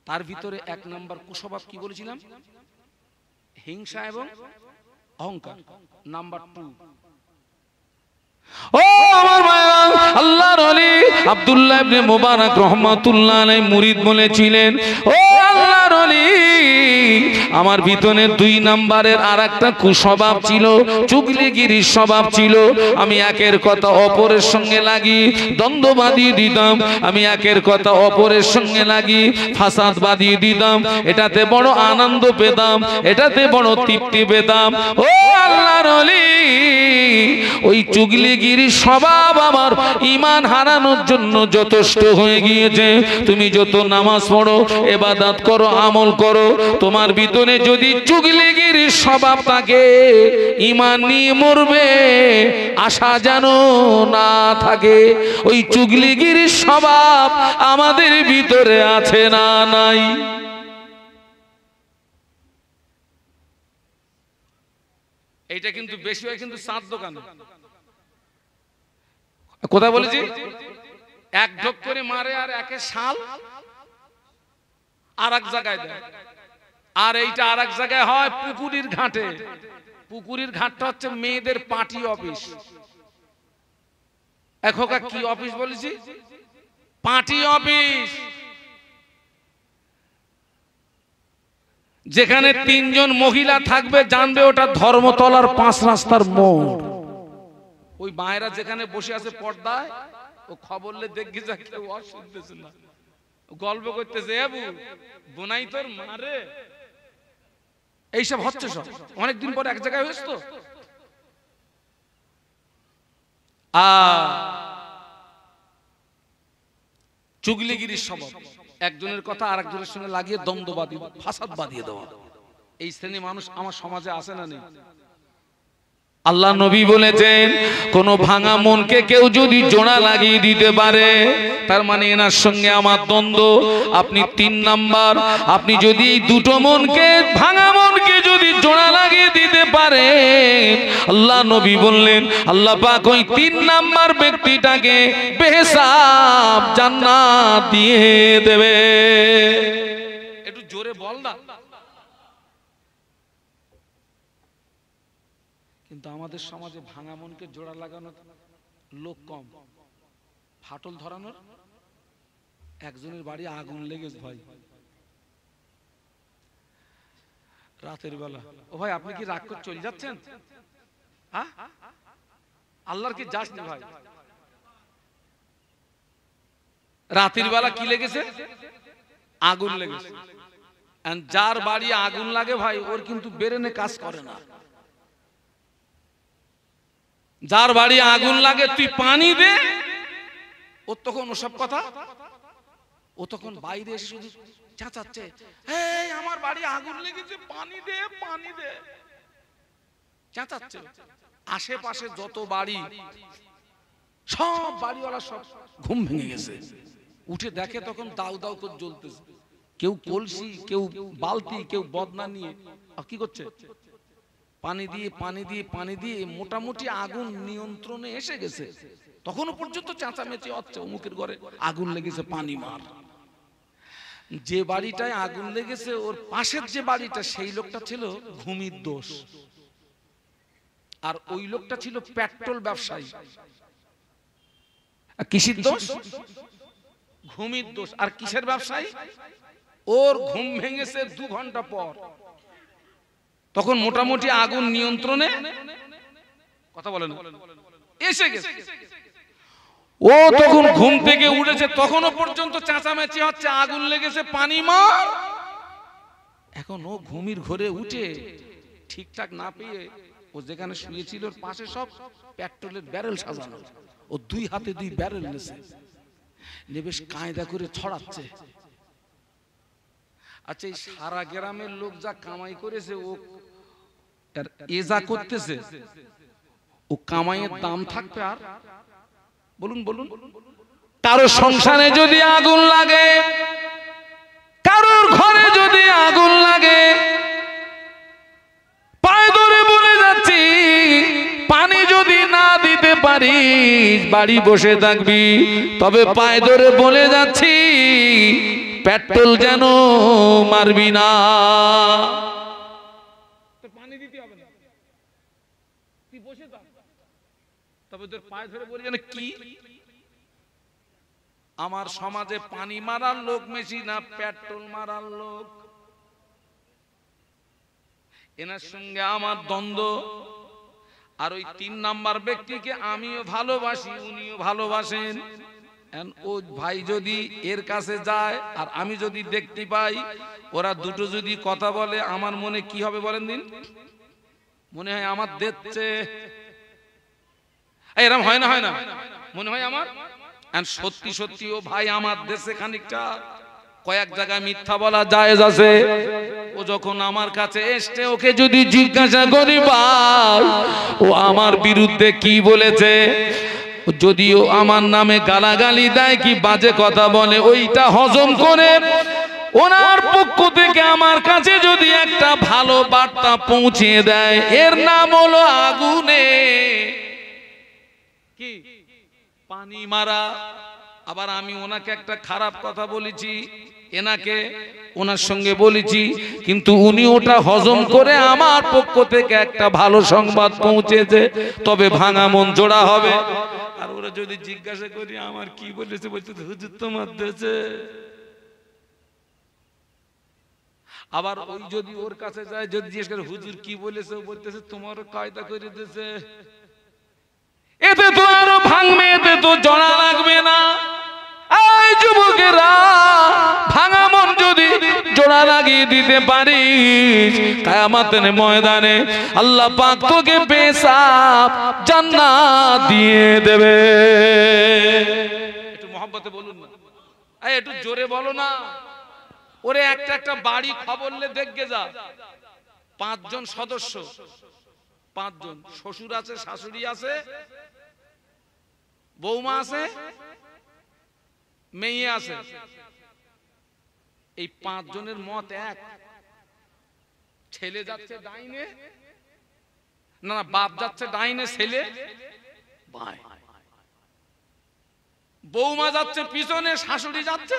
তার ভিতরে 1 নাম্বার কুস্বভাব কি বলেছিলাম? হিংসা এবং অহংকার। নাম্বার 2, ও আমার ভাইরা, আল্লাহর ওলি আব্দুল্লাহ ইবনে মুবারক রহমাতুল্লাহ আলাইহি মুরিদ বলেছিলেন, ও আল্লাহর ওলি, আমার ভিতরে 2 নাম্বারের আরেকটা কুস্বভাব ছিল, চুগলিগিরির স্বভাব ছিল। আমি একের কথা অপরের সঙ্গে লাগি দ্বন্দ্ব বাঁধিয়ে দিতাম, আমি একের কথা অপরের সঙ্গে লাগি ফাসাদ বাঁধিয়ে দিতাম। এটাতে বড় আনন্দ পেতাম, এটাতে বড় তৃপ্তি পেতাম। ও আল্লাহর ওলি, ওই চুগলিগিরির স্বভাব আমার ঈমান হারানোর জন্য যথেষ্ট হয়ে গিয়েছে। তুমি যত নামাজ পড়ো, ইবাদত করো, আমল করো, তোমার ভিতরে যদি চুগলিগিরির স্বভাব থাকে, ঈমান নিয়ে মরবে আশা যেন না থাকে। ওই চুগলিগিরির স্বভাব আমাদের ভিতরে আছে না নাই? এইটা কিন্তু বেশি হয় কিন্তু চাঁদ দোকানে। কোথায় বলেছি? 1 ঢোক করে মারে আর একে শাল আর এক জায়গায় দেয়, আর এইটা আর এক জায়গায় হয় পুকুরির ঘাটে। পুকুরির ঘাটটা হচ্ছে মেয়েদের পার্টি অফিস। এখোকা কি অফিস বলেছি? Party office. যেখানে 3 জন মহিলা থাকবে, জানবে ওটা ধর্মতলার 5 রাস্তার মোড়। ওই মায়েরা যেখানে বসে আছে পর্দায়, ও খবরলে দেখি যা কেউ শুনতেছে না, গল্প করতেছে, এবু বোনাই তোর মারে, এইসব হচ্ছে। সব অনেকদিন পর এক জায়গায় হয়েছে তো। চুগলিগিরির স্বভাব, একজনের কথা আরেকজনের সঙ্গে লাগিয়ে দ্বন্দ্ব বাঁধিয়ে ফাসাদ বাঁধিয়ে দেওয়া। এই শ্রেণী মানুষ আমার সমাজে আছে না নেই? আল্লাহ নবী বলেছেন কোন ভাঙা মনকে কেউ যদি জোড়া লাগিয়ে দিতে পারে, তার মানে এনার সঙ্গে আমার দ্বন্দ্ব। আপনি 3 নাম্বার, আপনি যদি এই দুটো মনকে, ভাঙা মনকে যদি জোড়া লাগিয়ে দিতে পারে, আল্লাহ নবী বললেন আল্লাহ পাক ওই 3 নাম্বার ব্যক্তিটাকে বেহিসাব জান্নাত দিয়ে দেবে। একটু জোরে বল না। কিন্তু আমাদের সমাজে ভাঙা মনকে জোড়া লাগানোর লোক কম, ফাটল ধরানোর। একজনের বাড়ি আগুন লেগেছে ভাই রাতের বেলা। ও ভাই আপনি কি রাগ করে চলে যাচ্ছেন? হ্যাঁ, আল্লাহর কি যাস না ভাই? রাতের বেলা কি লেগেছে? আগুন লেগেছে। যার বাড়ি আগুন লাগে ভাই, ওর কিন্তু বেরেনে কাজ করে না। যার বাড়ি আগুন লাগে তুই পানি দে, ও তখন ওসব কথা, ও তখন বাইরে এসে শুধু চেঁচাচ্ছে, এই আমার বাড়ি আগুন লেগেছে, পানি দে, পানি দে, চেঁচাচ্ছে। আশেপাশে যত বাড়ি, সব বাড়িওয়ালা সব ঘুম ভেঙে গেছে। উঠে দেখে তখন দাউ দাউ করে জ্বলতেছে। কেউ কলসি, কেউ বালতি, কেউ বদনা নিয়ে কি করছে, পানি দিয়ে পানি দিয়ে পানি দিয়ে মোটামুটি আগুন নিয়ন্ত্রণে এসে গেছে। তখনও পর্যন্ত চেঁচামেচি হচ্ছে, অমুকের ঘরে আগুন লেগেছে, পানি মার। যে বাড়িটায় আগুন লেগেছে ওর পাশের যে বাড়িটা, সেই লোকটা ছিল ঘুমির দোষ, আর ওই লোকটা ছিল পেট্রোল ব্যবসায়ী। কিসের দোষ? ঘুমির দোষ। আর কিসের ব্যবসায়ী? ওর ঘুম ভেঙেছে 2 ঘন্টা পর, তখন মোটামুটি আগুন নিয়ন্ত্রণে, কথা বলেন, এসে গেছে। ও তখন ঘুম থেকে উঠেছে, তখনও পর্যন্ত চেঁচামেচি হচ্ছে, আগুন লেগেছে, পানি মার। এখন ও ঘুমির ঘরে উঠে ঠিকঠাক না পেয়ে, ও যেখানে শুয়েছিল ওর পাশে সব পেট্রোলের ব্যারেল সাজানো, ও 2 হাতে 2 ব্যারেল নেছে, বেশ কায়দা করে ছড়াচ্ছে। আচ্ছা, এই সারা গ্রামের লোক যা কামাই করেছে, ও এ যা করতেছে, ও কামাইয়ের দাম থাকবে আর? বলুন বলুন। কারো সংসারে যদি আগুন লাগে, কারোর ঘরে যদি আগুন লাগে, পায়ে ধরে বলে যাচ্ছি, পানি যদি না দিতে পারিস বাড়ি বসে থাকবি, তবে পায়ে ধরে বলে যাচ্ছি পেট্রোল যেন মারবি না। পানি দিতে হবে না, তুই বসে থাক, তবে তোর পায়ে ধরে বলে যেন কি? আমার সমাজে পানি মারার লোক বেশি না পেট্রোল মারার লোক? এনার সঙ্গে আমার দ্বন্দ্ব। আর ওই 3 নাম্বার ব্যক্তিকে আমিও ভালোবাসি, উনিও ভালোবাসেন। ও ভাই যদি এর কাছে যায় আর আমি যদি দেখতে পাই, ওরা দুটো যদি কথা বলে, আমার মনে কি হবে বলেন দিন? মনে হয় আমার দেখছে, এরকম হয় না, হয় না? মনে হয় আমার সত্যি সত্যি ও ভাই আমার দেশে খানিকটা কয়েক জায়গায় মিথ্যা বলা জায়েজ আছে। ও যখন আমার কাছে এসছে, ওকে যদি জিজ্ঞাসা করি ভাই ও আমার বিরুদ্ধে কি বলেছে, যদিও আমার নামে গালাগালি দেয় কি বাজে কথা বলে, ওইটা হজম করে ওনার পক্ষ থেকে আমার কাছে যদি একটা ভালো বার্তা পৌঁছে দেয়, এর নাম হলো আগুনে কি পানি মারা। আবার আমি ওনাকে একটা খারাপ কথা বলেছি, এনাকে ওনার সঙ্গে বলেছি, কিন্তু উনি ওটা হজম করে আমার পক্ষ থেকে একটা ভালো সংবাদ পৌঁছেছে, তবে ভাঙা মন জোড়া হবে। আর ওরা যদি জিজ্ঞাসা করি আমার কি বলেছে, বলছে হুজুর তোমার দেশে। আবার ওই যদি ওর কাছে যায়, যদি জিজ্ঞেস করে হুজুর কি বলেছে, বলতেছে তোমারও কায়দা করে দিয়েছে। এতে তো আরো ভাঙবে, এতে তো জোড়া লাগবে না। এই যুবকেরা, ভাঙা মন যদি জোড়া লাগিয়ে দিতে পারিস, কিয়ামতের ময়দানে আল্লাহ পাক তোকে বেসাব জান্নাত দিয়ে দেবে। একটু মহব্বতে বলুন না, একটু জোরে বলো না। ওরে একটা একটা বাড়ি খবর লে দেখে যা, 5 জন সদস্য, 5 জন, শ্বশুর আছে, শাশুড়ি আছে, বৌমা আছে, মেয়ে আছে। এই 5 জনের মত এক। ছেলে যাচ্ছে ডাইনে, না না, বাপ যাচ্ছে ডাইনে, ছেলে বাঁয়ে, বৌমা যাচ্ছে পিছনে, শাশুড়ি যাচ্ছে।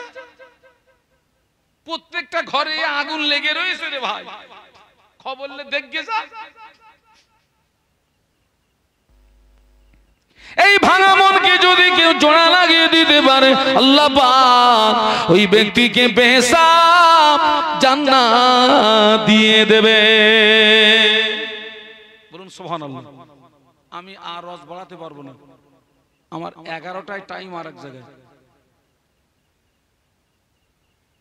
প্রত্যেকটা ঘরে আগুন লেগে রয়েছে রে ভাই, খবর দেখে যা। এই ভাঙা মনকে যদি কেউ জোড়া লাগিয়ে দিতে পারে, আল্লাহ পাক ওই ব্যক্তিকে বেহেসাব জান্নাত দিয়ে দেবে। বলুন সুবহানাল্লাহ। আমি আর রস বাড়াতে পারবো না, আমার 11টায় টাইম আর এক জায়গায়।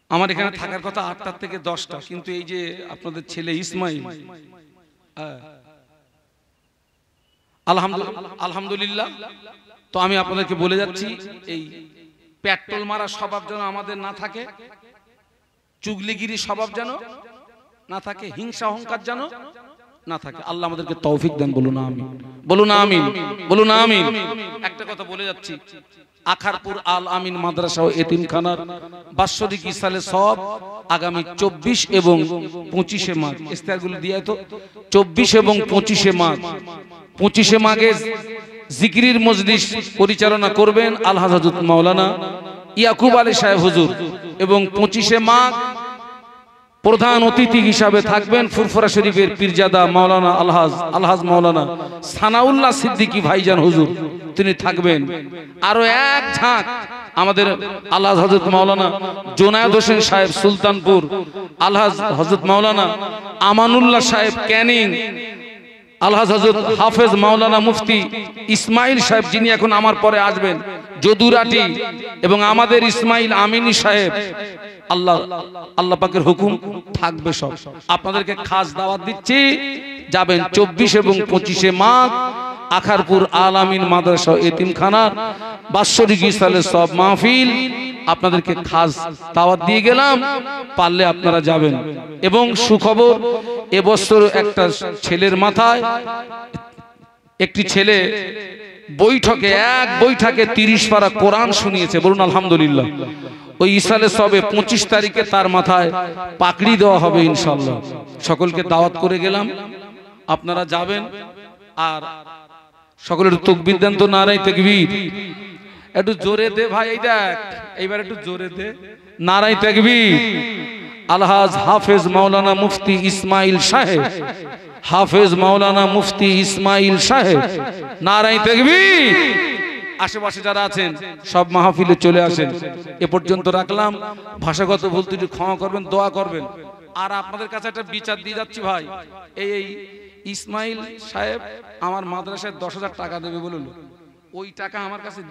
আমার এখানে থাকার কথা 8টা থেকে 10টা, কিন্তু এই যে আপনাদের ছেলে ইসমাইল, আলহামদুলিল্লাহ, তো আমি আপনাদেরকে বলে যাচ্ছি, এই পেট্রোল মারা স্বভাব যেন আমাদের না থাকে, চুগলিগিরি স্বভাব যেন না থাকে, হিংসা অহংকার যেন না থাকে। আল্লাহ আমাদেরকে তৌফিক দেন। বলুন আমিন, বলুন আমিন, বলুন আমিন। একটা কথা বলে যাচ্ছি, আখারপুর আল আমিন মাদ্রাসা ও এতিমখানার বাৎসরিক ইসালে সব আগামী 24 এবং 25 মাঘ, ইস্তারগুলো দিয়ে তো 24 এবং 25 মাঘ, 25 মাঘে জিকিরের মজলিস পরিচালনা করবেন আল হযরত মাওলানা ইয়াকুব আলী সাহেব হুজুর, এবং 25 মাঘ প্রধান অতিথি হিসাবে থাকবেন ফুরফুরা শরীফের পীরজাদা মাওলানা আলহাজ মাওলানা সানাউল্লাহ সিদ্দিকী ভাইজান হুজুর, তিনি থাকবেন। আরো এক ঝাঁক আমাদের আলহাজ হযরত মাওলানা জোনায়েদ হোসেন সাহেব সুলতানপুর, আলহাজ হযরত মাওলানা আমানুল্লাহ সাহেব ক্যানিং, আলহাজ হযরত হাফেজ মাওলানা মুফতি ইসমাইল সাহেব, যিনি এখন আমার পরে আসবেন, যদুরাটি, এবং আমাদের ইসমাইল আমিনী সাহেব। আল্লাহ পাকের হুকুম থাকবে সব। আপনাদেরকে খাস দাওয়াত দিচ্ছি, যাবেন 24 এবং 25 মাঘ আখারপুর আল আমিন মাদ্রাসা এতিমখানার বাৎসরিক ইসালে সব মাহফিল। আপনাদেরকে খাস দাওয়াত দিয়ে গেলাম, পারলে আপনারা যাবেন। এবং সুখবর, এবছর একটা ছেলের মাথায়, একটি ছেলে বৈঠকে, এক বৈঠকে 30 পারা কোরআন শুনিয়েছে। বলুন আলহামদুলিল্লাহ। ওই ইসালে সবে 25 তারিখে তার মাথায় পাকড়ি দেওয়া হবে ইনশাআল্লাহ। সকলকে দাওয়াত করে গেলাম, আপনারা যাবেন। আর সকলের তাকবীর দেন তো, নারায়ে তাকবীর। একটু জোরে দে ভাই, এই দেখ, এইবার একটু জোরে দে, নারায়ে তাকবীর। আলহাজ হাফেজ মাওলানা মুফতি ইসমাইল সাহেব, হাফেজ মাওলানা মুফতি ইসমাইল সাহেব, নারায়ে তাকবীর। আশেপাশে যারা আছেন সব মাহফিলে চলে আসেন। এ পর্যন্ত রাখলাম, ভাষাগত ভুল ত্রুটি ক্ষমা করবেন, দোয়া করবেন। আর আপনাদের কাছে একটা বিচার দিয়ে যাচ্ছি ভাই, এই ইসমাইল সাহেব আমার মাদ্রাসায় 10,000 টাকা দেবে বলুন, ওই টাকা আমার কাছে